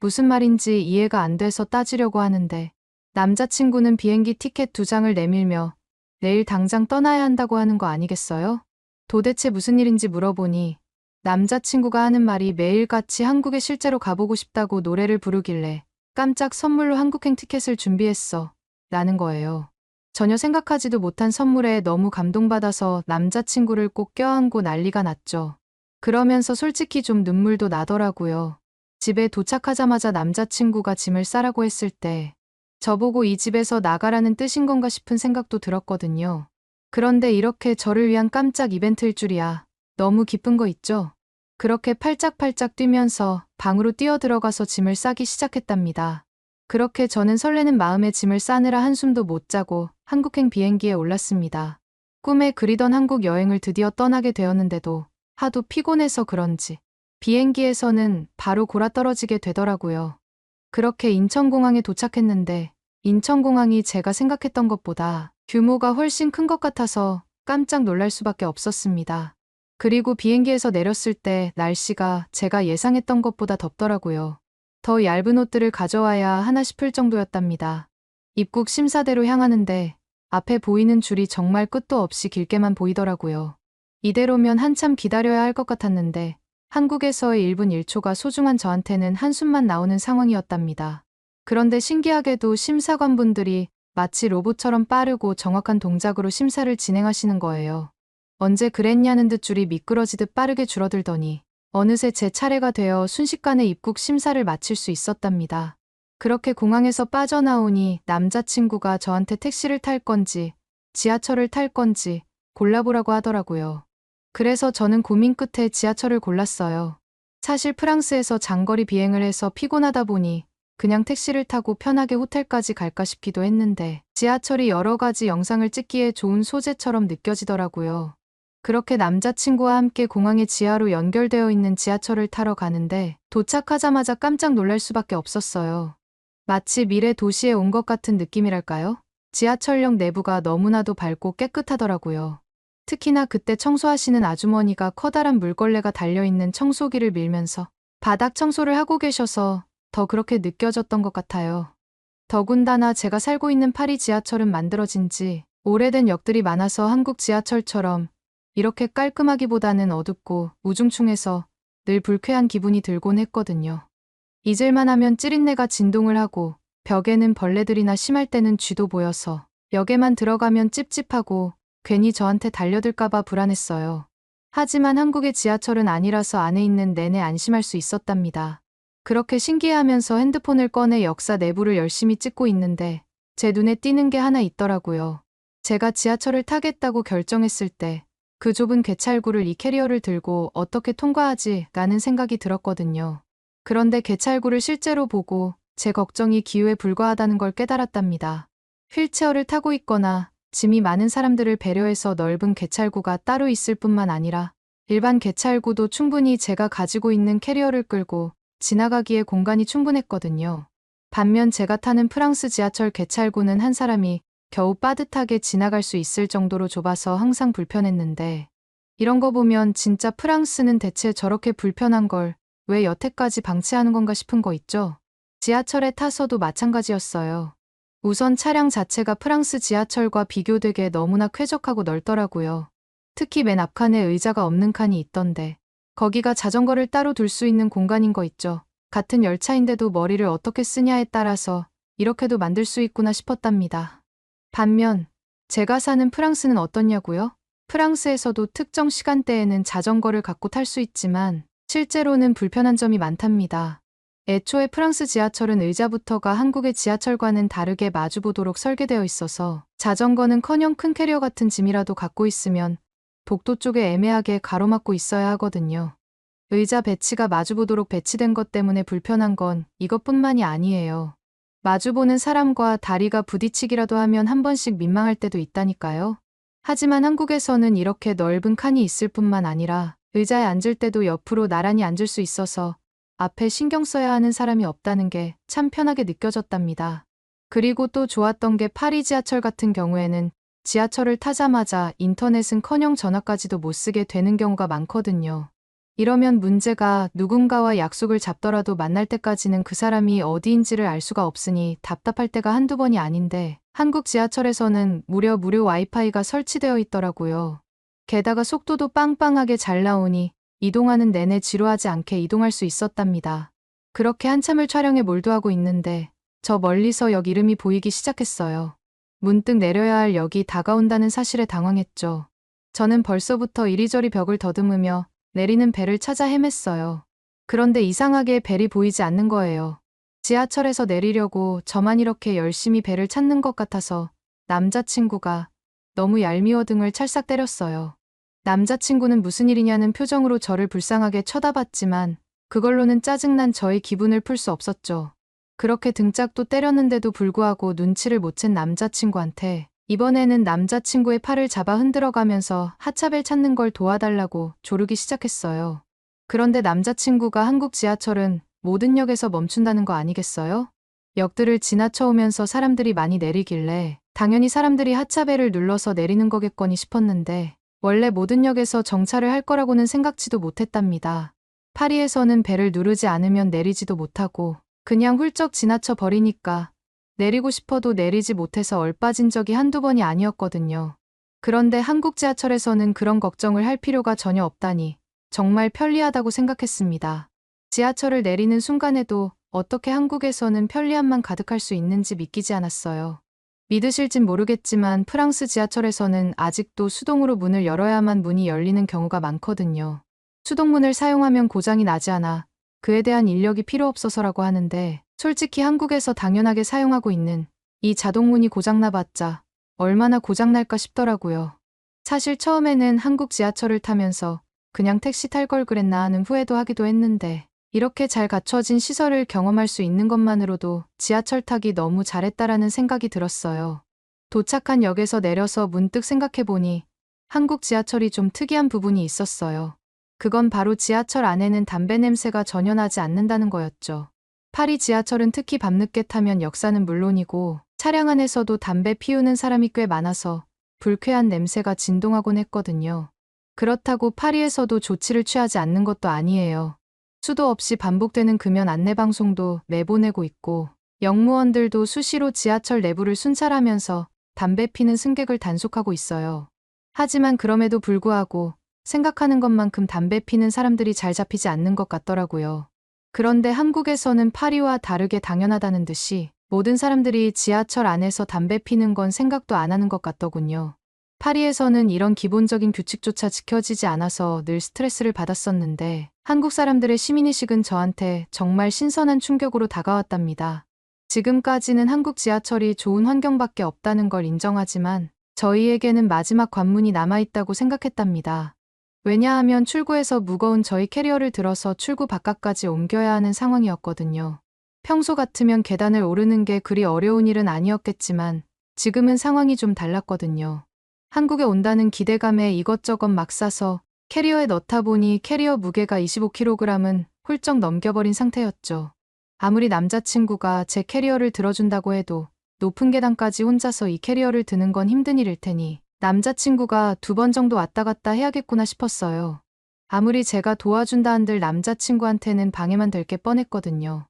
Speaker 1: 무슨 말인지 이해가 안 돼서 따지려고 하는데 남자친구는 비행기 티켓 2장을 내밀며 내일 당장 떠나야 한다고 하는 거 아니겠어요? 도대체 무슨 일인지 물어보니 남자친구가 하는 말이 매일같이 한국에 실제로 가보고 싶다고 노래를 부르길래 깜짝 선물로 한국행 티켓을 준비했어. 라는 거예요. 전혀 생각하지도 못한 선물에 너무 감동받아서 남자친구를 꼭 껴안고 난리가 났죠. 그러면서 솔직히 좀 눈물도 나더라고요. 집에 도착하자마자 남자친구가 짐을 싸라고 했을 때 저보고 이 집에서 나가라는 뜻인 건가 싶은 생각도 들었거든요. 그런데 이렇게 저를 위한 깜짝 이벤트일 줄이야. 너무 기쁜 거 있죠? 그렇게 팔짝팔짝 뛰면서 방으로 뛰어들어가서 짐을 싸기 시작했답니다. 그렇게 저는 설레는 마음에 짐을 싸느라 한숨도 못 자고 한국행 비행기에 올랐습니다. 꿈에 그리던 한국 여행을 드디어 떠나게 되었는데도 하도 피곤해서 그런지 비행기에서는 바로 골아떨어지게 되더라고요. 그렇게 인천공항에 도착했는데 인천공항이 제가 생각했던 것보다 규모가 훨씬 큰 것 같아서 깜짝 놀랄 수밖에 없었습니다. 그리고 비행기에서 내렸을 때 날씨가 제가 예상했던 것보다 덥더라고요. 더 얇은 옷들을 가져와야 하나 싶을 정도였답니다. 입국 심사대로 향하는데 앞에 보이는 줄이 정말 끝도 없이 길게만 보이더라고요. 이대로면 한참 기다려야 할 것 같았는데 한국에서의 1분 1초가 소중한 저한테는 한숨만 나오는 상황이었답니다. 그런데 신기하게도 심사관분들이 마치 로봇처럼 빠르고 정확한 동작으로 심사를 진행하시는 거예요. 언제 그랬냐는 듯 줄이 미끄러지듯 빠르게 줄어들더니 어느새 제 차례가 되어 순식간에 입국 심사를 마칠 수 있었답니다. 그렇게 공항에서 빠져나오니 남자친구가 저한테 택시를 탈 건지 지하철을 탈 건지 골라보라고 하더라고요. 그래서 저는 고민 끝에 지하철을 골랐어요. 사실 프랑스에서 장거리 비행을 해서 피곤하다 보니 그냥 택시를 타고 편하게 호텔까지 갈까 싶기도 했는데 지하철이 여러 가지 영상을 찍기에 좋은 소재처럼 느껴지더라고요. 그렇게 남자친구와 함께 공항의 지하로 연결되어 있는 지하철을 타러 가는데 도착하자마자 깜짝 놀랄 수밖에 없었어요. 마치 미래 도시에 온 것 같은 느낌이랄까요? 지하철역 내부가 너무나도 밝고 깨끗하더라고요. 특히나 그때 청소하시는 아주머니가 커다란 물걸레가 달려있는 청소기를 밀면서 바닥 청소를 하고 계셔서 더 그렇게 느껴졌던 것 같아요. 더군다나 제가 살고 있는 파리 지하철은 만들어진 지 오래된 역들이 많아서 한국 지하철처럼 이렇게 깔끔하기보다는 어둡고 우중충해서 늘 불쾌한 기분이 들곤 했거든요. 잊을만 하면 찌릿내가 진동을 하고 벽에는 벌레들이나 심할 때는 쥐도 보여서 역에만 들어가면 찝찝하고 괜히 저한테 달려들까봐 불안했어요. 하지만 한국의 지하철은 아니라서 안에 있는 내내 안심할 수 있었답니다. 그렇게 신기해하면서 핸드폰을 꺼내 역사 내부를 열심히 찍고 있는데 제 눈에 띄는 게 하나 있더라고요. 제가 지하철을 타겠다고 결정했을 때 그 좁은 개찰구를 이 캐리어를 들고 어떻게 통과하지? 라는 생각이 들었거든요. 그런데 개찰구를 실제로 보고 제 걱정이 기우에 불과하다는 걸 깨달았답니다. 휠체어를 타고 있거나 짐이 많은 사람들을 배려해서 넓은 개찰구가 따로 있을 뿐만 아니라 일반 개찰구도 충분히 제가 가지고 있는 캐리어를 끌고 지나가기에 공간이 충분했거든요. 반면 제가 타는 프랑스 지하철 개찰구는 한 사람이 겨우 빠듯하게 지나갈 수 있을 정도로 좁아서 항상 불편했는데 이런 거 보면 진짜 프랑스는 대체 저렇게 불편한 걸 왜 여태까지 방치하는 건가 싶은 거 있죠? 지하철에 타서도 마찬가지였어요. 우선 차량 자체가 프랑스 지하철과 비교되게 너무나 쾌적하고 넓더라고요. 특히 맨 앞칸에 의자가 없는 칸이 있던데 거기가 자전거를 따로 둘 수 있는 공간인 거 있죠. 같은 열차인데도 머리를 어떻게 쓰냐에 따라서 이렇게도 만들 수 있구나 싶었답니다. 반면 제가 사는 프랑스는 어떻냐고요? 프랑스에서도 특정 시간대에는 자전거를 갖고 탈 수 있지만 실제로는 불편한 점이 많답니다. 애초에 프랑스 지하철은 의자부터가 한국의 지하철과는 다르게 마주보도록 설계되어 있어서 자전거는커녕 큰 캐리어 같은 짐이라도 갖고 있으면 복도 쪽에 애매하게 가로막고 있어야 하거든요. 의자 배치가 마주보도록 배치된 것 때문에 불편한 건 이것뿐만이 아니에요. 마주보는 사람과 다리가 부딪히기라도 하면 한 번씩 민망할 때도 있다니까요. 하지만 한국에서는 이렇게 넓은 칸이 있을 뿐만 아니라 의자에 앉을 때도 옆으로 나란히 앉을 수 있어서 앞에 신경 써야 하는 사람이 없다는 게 참 편하게 느껴졌답니다. 그리고 또 좋았던 게 파리 지하철 같은 경우에는 지하철을 타자마자 인터넷은커녕 전화까지도 못 쓰게 되는 경우가 많거든요. 이러면 문제가 누군가와 약속을 잡더라도 만날 때까지는 그 사람이 어디인지를 알 수가 없으니 답답할 때가 한두 번이 아닌데 한국 지하철에서는 무려 무료 와이파이가 설치되어 있더라고요. 게다가 속도도 빵빵하게 잘 나오니 이동하는 내내 지루하지 않게 이동할 수 있었답니다. 그렇게 한참을 촬영에 몰두하고 있는데 저 멀리서 역 이름이 보이기 시작했어요. 문득 내려야 할 역이 다가온다는 사실에 당황했죠. 저는 벌써부터 이리저리 벽을 더듬으며 내리는 배를 찾아 헤맸어요. 그런데 이상하게 벨이 보이지 않는 거예요. 지하철에서 내리려고 저만 이렇게 열심히 배를 찾는 것 같아서 남자친구가 너무 얄미워 등을 찰싹 때렸어요. 남자친구는 무슨 일이냐는 표정으로 저를 불쌍하게 쳐다봤지만 그걸로는 짜증난 저의 기분을 풀 수 없었죠. 그렇게 등짝도 때렸는데도 불구하고 눈치를 못 챈 남자친구한테 이번에는 남자친구의 팔을 잡아 흔들어가면서 하차벨 찾는 걸 도와달라고 조르기 시작했어요. 그런데 남자친구가 한국 지하철은 모든 역에서 멈춘다는 거 아니겠어요? 역들을 지나쳐 오면서 사람들이 많이 내리길래 당연히 사람들이 하차벨을 눌러서 내리는 거겠거니 싶었는데 원래 모든 역에서 정차를 할 거라고는 생각지도 못했답니다. 파리에서는 벨을 누르지 않으면 내리지도 못하고 그냥 훌쩍 지나쳐 버리니까 내리고 싶어도 내리지 못해서 얼빠진 적이 한두 번이 아니었거든요. 그런데 한국 지하철에서는 그런 걱정을 할 필요가 전혀 없다니 정말 편리하다고 생각했습니다. 지하철을 내리는 순간에도 어떻게 한국에서는 편리함만 가득할 수 있는지 믿기지 않았어요. 믿으실진 모르겠지만 프랑스 지하철에서는 아직도 수동으로 문을 열어야만 문이 열리는 경우가 많거든요. 수동문을 사용하면 고장이 나지 않아 그에 대한 인력이 필요 없어서라고 하는데 솔직히 한국에서 당연하게 사용하고 있는 이 자동문이 고장나봤자 얼마나 고장날까 싶더라고요. 사실 처음에는 한국 지하철을 타면서 그냥 택시 탈 걸 그랬나 하는 후회도 하기도 했는데 이렇게 잘 갖춰진 시설을 경험할 수 있는 것만으로도 지하철 타기 너무 잘했다라는 생각이 들었어요. 도착한 역에서 내려서 문득 생각해보니 한국 지하철이 좀 특이한 부분이 있었어요. 그건 바로 지하철 안에는 담배 냄새가 전혀 나지 않는다는 거였죠. 파리 지하철은 특히 밤늦게 타면 역사는 물론이고 차량 안에서도 담배 피우는 사람이 꽤 많아서 불쾌한 냄새가 진동하곤 했거든요. 그렇다고 파리에서도 조치를 취하지 않는 것도 아니에요. 수도 없이 반복되는 금연 안내방송도 내보내고 있고 역무원들도 수시로 지하철 내부를 순찰하면서 담배 피는 승객을 단속하고 있어요. 하지만 그럼에도 불구하고 생각하는 것만큼 담배 피는 사람들이 잘 잡히지 않는 것 같더라고요. 그런데 한국에서는 파리와 다르게 당연하다는 듯이 모든 사람들이 지하철 안에서 담배 피는 건 생각도 안 하는 것 같더군요. 파리에서는 이런 기본적인 규칙조차 지켜지지 않아서 늘 스트레스를 받았었는데 한국 사람들의 시민의식은 저한테 정말 신선한 충격으로 다가왔답니다. 지금까지는 한국 지하철이 좋은 환경밖에 없다는 걸 인정하지만 저희에게는 마지막 관문이 남아있다고 생각했답니다. 왜냐하면 출구에서 무거운 저희 캐리어를 들어서 출구 바깥까지 옮겨야 하는 상황이었거든요. 평소 같으면 계단을 오르는 게 그리 어려운 일은 아니었겠지만 지금은 상황이 좀 달랐거든요. 한국에 온다는 기대감에 이것저것 막 싸서 캐리어에 넣다 보니 캐리어 무게가 25kg은 훌쩍 넘겨버린 상태였죠. 아무리 남자친구가 제 캐리어를 들어준다고 해도 높은 계단까지 혼자서 이 캐리어를 드는 건 힘든 일일 테니 남자친구가 2번 정도 왔다 갔다 해야겠구나 싶었어요. 아무리 제가 도와준다 한들 남자친구한테는 방해만 될 게 뻔했거든요.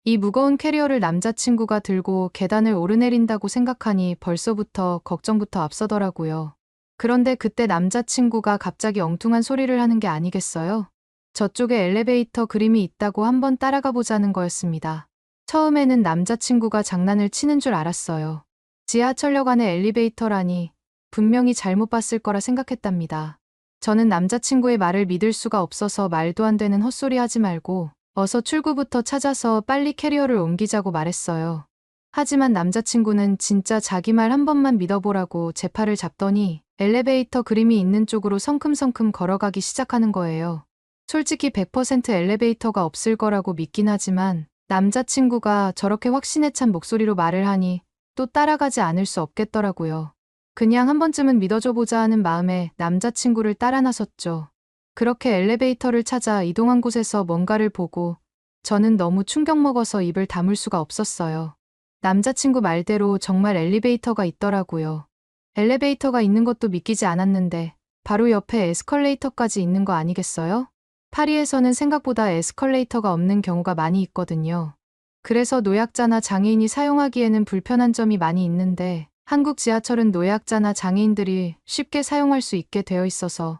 Speaker 1: 이 무거운 캐리어를 남자친구가 들고 계단을 오르내린다고 생각하니 벌써부터 걱정부터 앞서더라고요. 그런데 그때 남자친구가 갑자기 엉뚱한 소리를 하는 게 아니겠어요? 저쪽에 엘리베이터 그림이 있다고 한번 따라가 보자는 거였습니다. 처음에는 남자친구가 장난을 치는 줄 알았어요. 지하철역 안에 엘리베이터라니 분명히 잘못 봤을 거라 생각했답니다. 저는 남자친구의 말을 믿을 수가 없어서 말도 안 되는 헛소리 하지 말고 어서 출구부터 찾아서 빨리 캐리어를 옮기자고 말했어요. 하지만 남자친구는 진짜 자기 말 한 번만 믿어보라고 제 팔을 잡더니 엘리베이터 그림이 있는 쪽으로 성큼성큼 걸어가기 시작하는 거예요. 솔직히 100% 엘리베이터가 없을 거라고 믿긴 하지만 남자친구가 저렇게 확신에 찬 목소리로 말을 하니 또 따라가지 않을 수 없겠더라고요. 그냥 한 번쯤은 믿어줘 보자 하는 마음에 남자친구를 따라 나섰죠. 그렇게 엘리베이터를 찾아 이동한 곳에서 뭔가를 보고 저는 너무 충격 먹어서 입을 다물 수가 없었어요. 남자친구 말대로 정말 엘리베이터가 있더라고요. 엘리베이터가 있는 것도 믿기지 않았는데 바로 옆에 에스컬레이터까지 있는 거 아니겠어요? 파리에서는 생각보다 에스컬레이터가 없는 경우가 많이 있거든요. 그래서 노약자나 장애인이 사용하기에는 불편한 점이 많이 있는데 한국 지하철은 노약자나 장애인들이 쉽게 사용할 수 있게 되어 있어서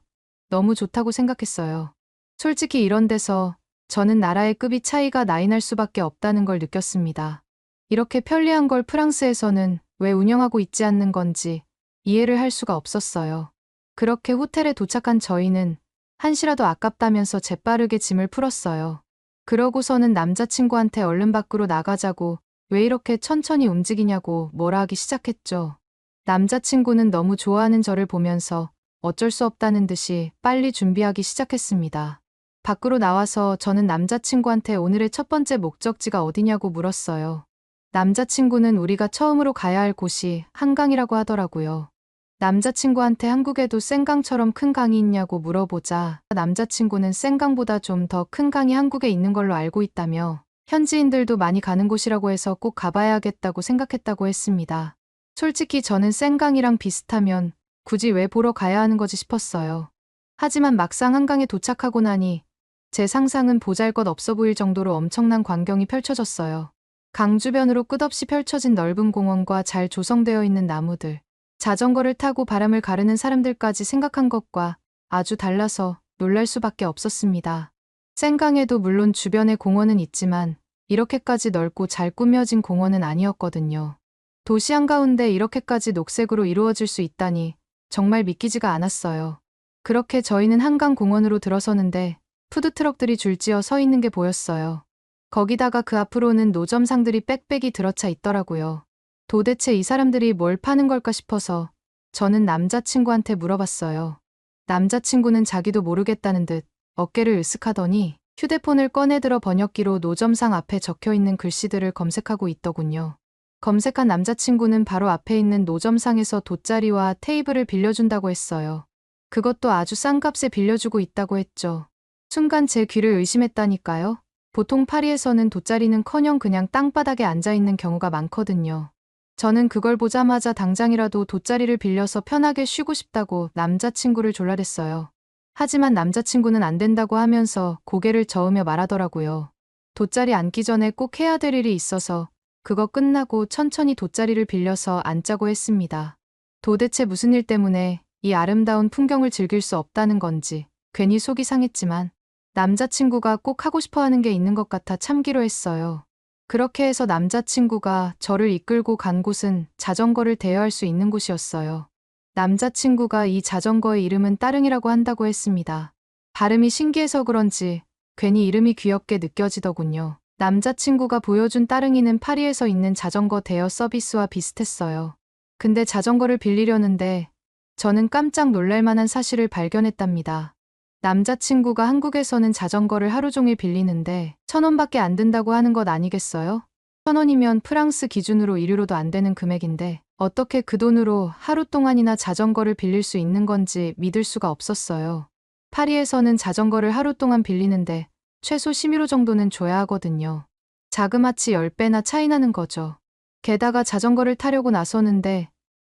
Speaker 1: 너무 좋다고 생각했어요. 솔직히 이런 데서 저는 나라의 급이 차이가 나이 날 수밖에 없다는 걸 느꼈습니다. 이렇게 편리한 걸 프랑스에서는 왜 운영하고 있지 않는 건지 이해를 할 수가 없었어요. 그렇게 호텔에 도착한 저희는 한시라도 아깝다면서 재빠르게 짐을 풀었어요. 그러고서는 남자친구한테 얼른 밖으로 나가자고 왜 이렇게 천천히 움직이냐고 뭐라 하기 시작했죠. 남자친구는 너무 좋아하는 저를 보면서 어쩔 수 없다는 듯이 빨리 준비하기 시작했습니다. 밖으로 나와서 저는 남자친구한테 오늘의 첫 번째 목적지가 어디냐고 물었어요. 남자친구는 우리가 처음으로 가야 할 곳이 한강이라고 하더라고요. 남자친구한테 한국에도 센강처럼 큰 강이 있냐고 물어보자 남자친구는 센강보다 좀 더 큰 강이 한국에 있는 걸로 알고 있다며 현지인들도 많이 가는 곳이라고 해서 꼭 가봐야겠다고 생각했다고 했습니다. 솔직히 저는 센강이랑 비슷하면 굳이 왜 보러 가야 하는 거지 싶었어요. 하지만 막상 한강에 도착하고 나니 제 상상은 보잘것없어 보일 정도로 엄청난 광경이 펼쳐졌어요. 강 주변으로 끝없이 펼쳐진 넓은 공원과 잘 조성되어 있는 나무들, 자전거를 타고 바람을 가르는 사람들까지 생각한 것과 아주 달라서 놀랄 수밖에 없었습니다. 센강에도 물론 주변에 공원은 있지만 이렇게까지 넓고 잘 꾸며진 공원은 아니었거든요. 도시 한가운데 이렇게까지 녹색으로 이루어질 수 있다니 정말 믿기지가 않았어요. 그렇게 저희는 한강공원으로 들어서는데 푸드트럭들이 줄지어 서 있는 게 보였어요. 거기다가 그 앞으로는 노점상들이 빽빽이 들어차 있더라고요. 도대체 이 사람들이 뭘 파는 걸까 싶어서 저는 남자친구한테 물어봤어요. 남자친구는 자기도 모르겠다는 듯 어깨를 으쓱하더니 휴대폰을 꺼내들어 번역기로 노점상 앞에 적혀있는 글씨들을 검색하고 있더군요. 검색한 남자친구는 바로 앞에 있는 노점상에서 돗자리와 테이블을 빌려준다고 했어요. 그것도 아주 싼 값에 빌려주고 있다고 했죠. 순간 제 귀를 의심했다니까요. 보통 파리에서는 돗자리는커녕 그냥 땅바닥에 앉아있는 경우가 많거든요. 저는 그걸 보자마자 당장이라도 돗자리를 빌려서 편하게 쉬고 싶다고 남자친구를 졸라댔어요. 하지만 남자친구는 안 된다고 하면서 고개를 저으며 말하더라고요. 돗자리 앉기 전에 꼭 해야 될 일이 있어서 그거 끝나고 천천히 돗자리를 빌려서 앉자고 했습니다. 도대체 무슨 일 때문에 이 아름다운 풍경을 즐길 수 없다는 건지 괜히 속이 상했지만 남자친구가 꼭 하고 싶어 하는 게 있는 것 같아 참기로 했어요. 그렇게 해서 남자친구가 저를 이끌고 간 곳은 자전거를 대여할 수 있는 곳이었어요. 남자친구가 이 자전거의 이름은 따릉이라고 한다고 했습니다. 발음이 신기해서 그런지 괜히 이름이 귀엽게 느껴지더군요. 남자친구가 보여준 따릉이는 파리에서 있는 자전거 대여 서비스와 비슷했어요. 근데 자전거를 빌리려는데 저는 깜짝 놀랄 만한 사실을 발견했답니다. 남자친구가 한국에서는 자전거를 하루 종일 빌리는데 1,000원밖에 안 든다고 하는 것 아니겠어요? 1,000원이면 프랑스 기준으로 1유로도 안 되는 금액인데 어떻게 그 돈으로 하루 동안이나 자전거를 빌릴 수 있는 건지 믿을 수가 없었어요. 파리에서는 자전거를 하루 동안 빌리는데 최소 10유로 정도는 줘야 하거든요. 자그마치 10배나 차이 나는 거죠. 게다가 자전거를 타려고 나서는데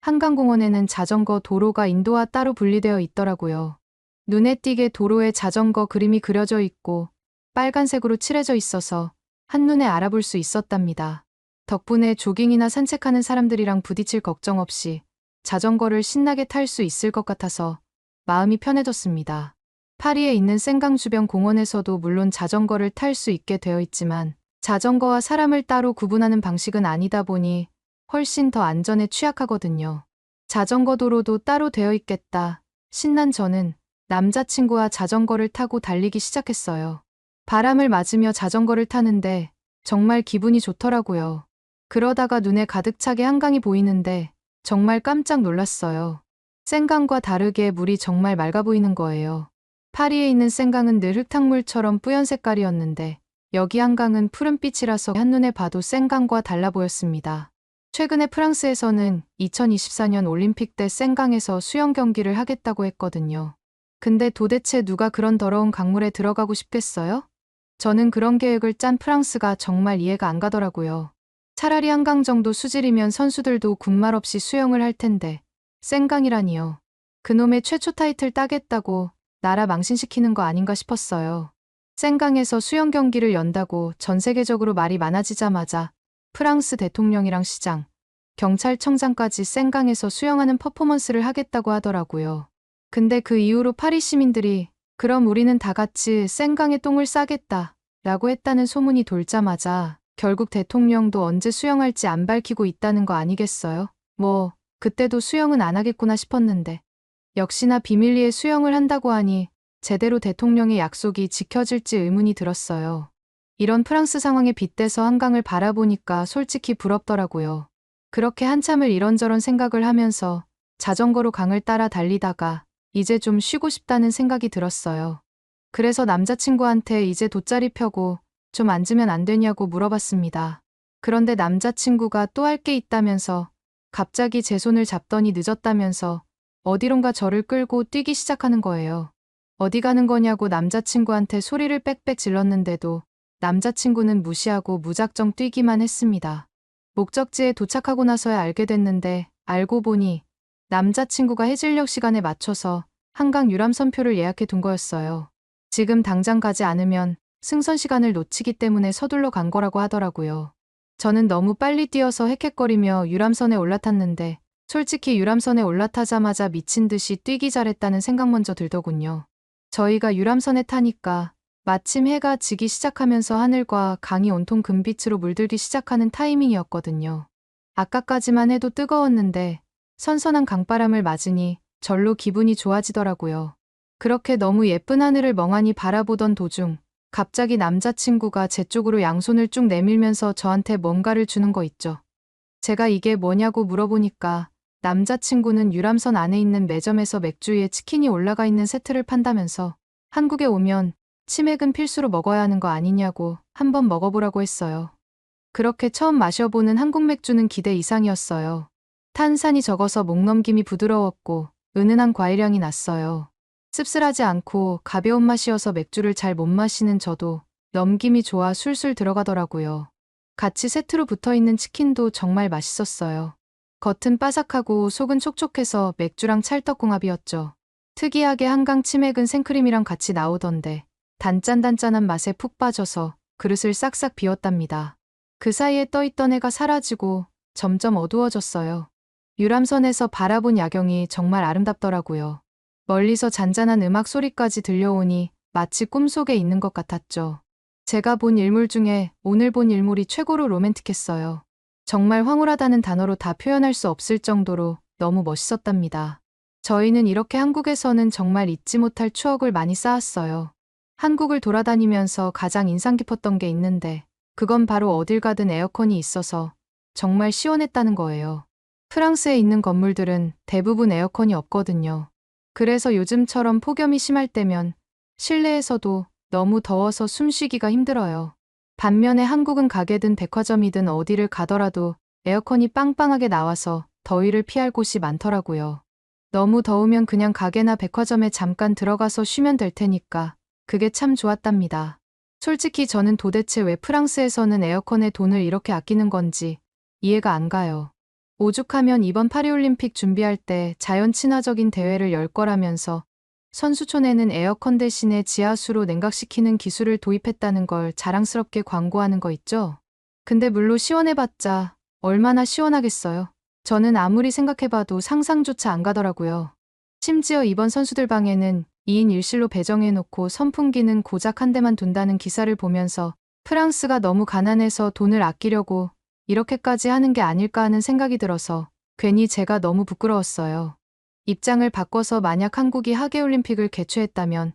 Speaker 1: 한강공원에는 자전거 도로가 인도와 따로 분리되어 있더라고요. 눈에 띄게 도로에 자전거 그림이 그려져 있고 빨간색으로 칠해져 있어서 한눈에 알아볼 수 있었답니다. 덕분에 조깅이나 산책하는 사람들이랑 부딪힐 걱정 없이 자전거를 신나게 탈 수 있을 것 같아서 마음이 편해졌습니다. 파리에 있는 센강 주변 공원에서도 물론 자전거를 탈 수 있게 되어 있지만 자전거와 사람을 따로 구분하는 방식은 아니다 보니 훨씬 더 안전에 취약하거든요. 자전거 도로도 따로 되어 있겠다. 신난 저는 남자친구와 자전거를 타고 달리기 시작했어요. 바람을 맞으며 자전거를 타는데 정말 기분이 좋더라고요. 그러다가 눈에 가득 차게 한강이 보이는데 정말 깜짝 놀랐어요. 센강과 다르게 물이 정말 맑아 보이는 거예요. 파리에 있는 센강은 늘 흙탕물처럼 뿌연 색깔이었는데 여기 한강은 푸른빛이라서 한눈에 봐도 센강과 달라 보였습니다. 최근에 프랑스에서는 2024년 올림픽 때 센강에서 수영 경기를 하겠다고 했거든요. 근데 도대체 누가 그런 더러운 강물에 들어가고 싶겠어요? 저는 그런 계획을 짠 프랑스가 정말 이해가 안 가더라고요. 차라리 한강 정도 수질이면 선수들도 군말 없이 수영을 할 텐데 센강이라니요. 그놈의 최초 타이틀 따겠다고 나라 망신시키는 거 아닌가 싶었어요. 센강에서 수영 경기를 연다고 전 세계적으로 말이 많아지자마자 프랑스 대통령이랑 시장, 경찰청장까지 센강에서 수영하는 퍼포먼스를 하겠다고 하더라고요. 근데 그 이후로 파리 시민들이 그럼 우리는 다 같이 센강에 똥을 싸겠다 라고 했다는 소문이 돌자마자 결국 대통령도 언제 수영할지 안 밝히고 있다는 거 아니겠어요? 그때도 수영은 안 하겠구나 싶었는데. 역시나 비밀리에 수영을 한다고 하니 제대로 대통령의 약속이 지켜질지 의문이 들었어요. 이런 프랑스 상황에 빗대서 한강을 바라보니까 솔직히 부럽더라고요. 그렇게 한참을 이런저런 생각을 하면서 자전거로 강을 따라 달리다가 이제 좀 쉬고 싶다는 생각이 들었어요. 그래서 남자친구한테 이제 돗자리 펴고 좀 앉으면 안 되냐고 물어봤습니다. 그런데 남자친구가 또 할 게 있다면서 갑자기 제 손을 잡더니 늦었다면서 어디론가 저를 끌고 뛰기 시작하는 거예요. 어디 가는 거냐고 남자친구한테 소리를 빽빽 질렀는데도 남자친구는 무시하고 무작정 뛰기만 했습니다. 목적지에 도착하고 나서야 알게 됐는데 알고 보니 남자친구가 해질녘 시간에 맞춰서 한강 유람선표를 예약해 둔 거였어요. 지금 당장 가지 않으면 승선 시간을 놓치기 때문에 서둘러 간 거라고 하더라고요. 저는 너무 빨리 뛰어서 헥헥거리며 유람선에 올라탔는데 솔직히 유람선에 올라타자마자 미친 듯이 뛰기 잘했다는 생각 먼저 들더군요. 저희가 유람선에 타니까 마침 해가 지기 시작하면서 하늘과 강이 온통 금빛으로 물들기 시작하는 타이밍이었거든요. 아까까지만 해도 뜨거웠는데 선선한 강바람을 맞으니 절로 기분이 좋아지더라고요. 그렇게 너무 예쁜 하늘을 멍하니 바라보던 도중 갑자기 남자친구가 제 쪽으로 양손을 쭉 내밀면서 저한테 뭔가를 주는 거 있죠. 제가 이게 뭐냐고 물어보니까 남자친구는 유람선 안에 있는 매점에서 맥주 위에 치킨이 올라가 있는 세트를 판다면서 한국에 오면 치맥은 필수로 먹어야 하는 거 아니냐고 한번 먹어보라고 했어요. 그렇게 처음 마셔보는 한국 맥주는 기대 이상이었어요. 탄산이 적어서 목넘김이 부드러웠고 은은한 과일향이 났어요. 씁쓸하지 않고 가벼운 맛이어서 맥주를 잘 못 마시는 저도 넘김이 좋아 술술 들어가더라고요. 같이 세트로 붙어있는 치킨도 정말 맛있었어요. 겉은 바삭하고 속은 촉촉해서 맥주랑 찰떡궁합이었죠. 특이하게 한강 치맥은 생크림이랑 같이 나오던데 단짠단짠한 맛에 푹 빠져서 그릇을 싹싹 비웠답니다. 그 사이에 떠있던 해가 사라지고 점점 어두워졌어요. 유람선에서 바라본 야경이 정말 아름답더라고요. 멀리서 잔잔한 음악 소리까지 들려오니 마치 꿈속에 있는 것 같았죠. 제가 본 일물 중에 오늘 본 일물이 최고로 로맨틱했어요. 정말 황홀하다는 단어로 다 표현할 수 없을 정도로 너무 멋있었답니다. 저희는 이렇게 한국에서는 정말 잊지 못할 추억을 많이 쌓았어요. 한국을 돌아다니면서 가장 인상 깊었던 게 있는데 그건 바로 어딜 가든 에어컨이 있어서 정말 시원했다는 거예요. 프랑스에 있는 건물들은 대부분 에어컨이 없거든요. 그래서 요즘처럼 폭염이 심할 때면 실내에서도 너무 더워서 숨쉬기가 힘들어요. 반면에 한국은 가게든 백화점이든 어디를 가더라도 에어컨이 빵빵하게 나와서 더위를 피할 곳이 많더라고요. 너무 더우면 그냥 가게나 백화점에 잠깐 들어가서 쉬면 될 테니까 그게 참 좋았답니다. 솔직히 저는 도대체 왜 프랑스에서는 에어컨에 돈을 이렇게 아끼는 건지 이해가 안 가요. 오죽하면 이번 파리올림픽 준비할 때 자연 친화적인 대회를 열 거라면서 선수촌에는 에어컨 대신에 지하수로 냉각시키는 기술을 도입했다는 걸 자랑스럽게 광고하는 거 있죠? 근데 물로 시원해봤자 얼마나 시원하겠어요? 저는 아무리 생각해봐도 상상조차 안 가더라고요. 심지어 이번 선수들 방에는 2인 1실로 배정해놓고 선풍기는 고작 한 대만 둔다는 기사를 보면서 프랑스가 너무 가난해서 돈을 아끼려고 이렇게까지 하는 게 아닐까 하는 생각이 들어서 괜히 제가 너무 부끄러웠어요. 입장을 바꿔서 만약 한국이 하계올림픽을 개최했다면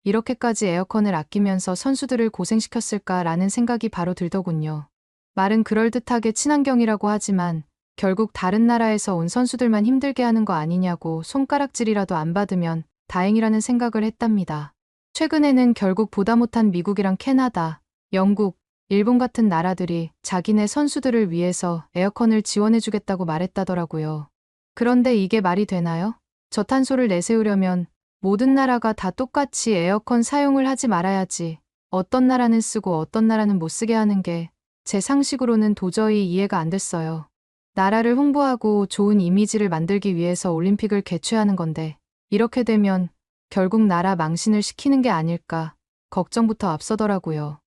Speaker 1: 이렇게까지 에어컨을 아끼면서 선수들을 고생시켰을까라는 생각이 바로 들더군요. 말은 그럴듯하게 친환경이라고 하지만 결국 다른 나라에서 온 선수들만 힘들게 하는 거 아니냐고 손가락질이라도 안 받으면 다행이라는 생각을 했답니다. 최근에는 결국 보다 못한 미국이랑 캐나다, 영국, 일본 같은 나라들이 자기네 선수들을 위해서 에어컨을 지원해주겠다고 말했다더라고요. 그런데 이게 말이 되나요? 저탄소를 내세우려면 모든 나라가 다 똑같이 에어컨 사용을 하지 말아야지 어떤 나라는 쓰고 어떤 나라는 못 쓰게 하는 게 제 상식으로는 도저히 이해가 안 됐어요. 나라를 홍보하고 좋은 이미지를 만들기 위해서 올림픽을 개최하는 건데 이렇게 되면 결국 나라 망신을 시키는 게 아닐까 걱정부터 앞서더라고요.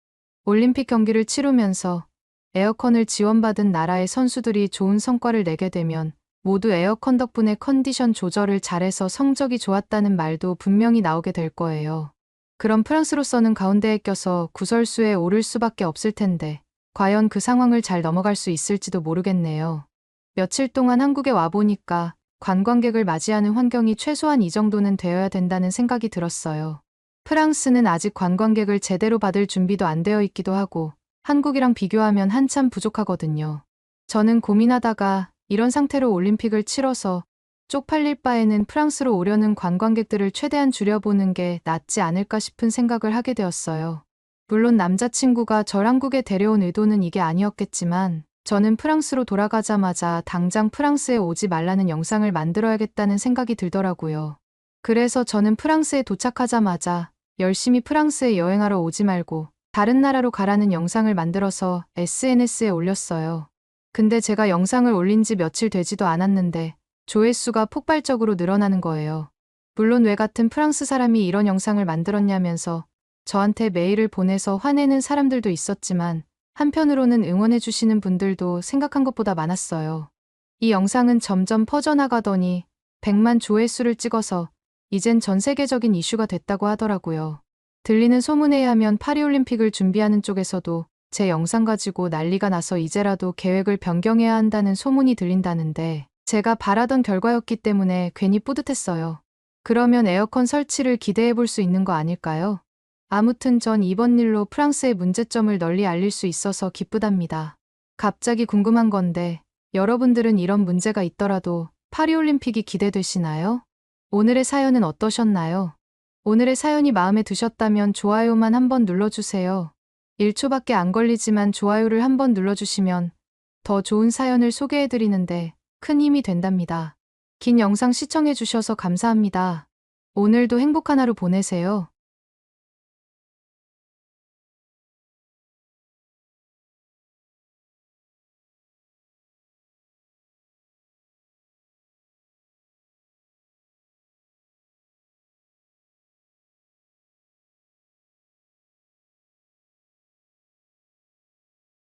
Speaker 1: 올림픽 경기를 치르면서 에어컨을 지원받은 나라의 선수들이 좋은 성과를 내게 되면 모두 에어컨 덕분에 컨디션 조절을 잘해서 성적이 좋았다는 말도 분명히 나오게 될 거예요. 그럼 프랑스로서는 가운데에 껴서 구설수에 오를 수밖에 없을 텐데 과연 그 상황을 잘 넘어갈 수 있을지도 모르겠네요. 며칠 동안 한국에 와보니까 관광객을 맞이하는 환경이 최소한 이 정도는 되어야 된다는 생각이 들었어요. 프랑스는 아직 관광객을 제대로 받을 준비도 안 되어 있기도 하고 한국이랑 비교하면 한참 부족하거든요. 저는 고민하다가 이런 상태로 올림픽을 치러서 쪽팔릴 바에는 프랑스로 오려는 관광객들을 최대한 줄여보는 게 낫지 않을까 싶은 생각을 하게 되었어요. 물론 남자친구가 절 한국에 데려온 의도는 이게 아니었겠지만 저는 프랑스로 돌아가자마자 당장 프랑스에 오지 말라는 영상을 만들어야겠다는 생각이 들더라고요. 그래서 저는 프랑스에 도착하자마자 열심히 프랑스에 여행하러 오지 말고 다른 나라로 가라는 영상을 만들어서 SNS에 올렸어요. 근데 제가 영상을 올린 지 며칠 되지도 않았는데 조회수가 폭발적으로 늘어나는 거예요. 물론 왜 같은 프랑스 사람이 이런 영상을 만들었냐면서 저한테 메일을 보내서 화내는 사람들도 있었지만 한편으로는 응원해주시는 분들도 생각한 것보다 많았어요. 이 영상은 점점 퍼져나가더니 100만 조회수를 찍어서 이젠 전 세계적인 이슈가 됐다고 하더라고요. 들리는 소문에 의하면 파리올림픽을 준비하는 쪽에서도 제 영상 가지고 난리가 나서 이제라도 계획을 변경해야 한다는 소문이 들린다는데 제가 바라던 결과였기 때문에 괜히 뿌듯했어요. 그러면 에어컨 설치를 기대해 볼 수 있는 거 아닐까요? 아무튼 전 이번 일로 프랑스의 문제점을 널리 알릴 수 있어서 기쁘답니다. 갑자기 궁금한 건데 여러분들은 이런 문제가 있더라도 파리올림픽이 기대되시나요? 오늘의 사연은 어떠셨나요? 오늘의 사연이 마음에 드셨다면 좋아요만 한번 눌러주세요. 1초밖에 안 걸리지만 좋아요를 한번 눌러주시면 더 좋은 사연을 소개해드리는데 큰 힘이 된답니다. 긴 영상 시청해주셔서 감사합니다. 오늘도 행복한 하루 보내세요.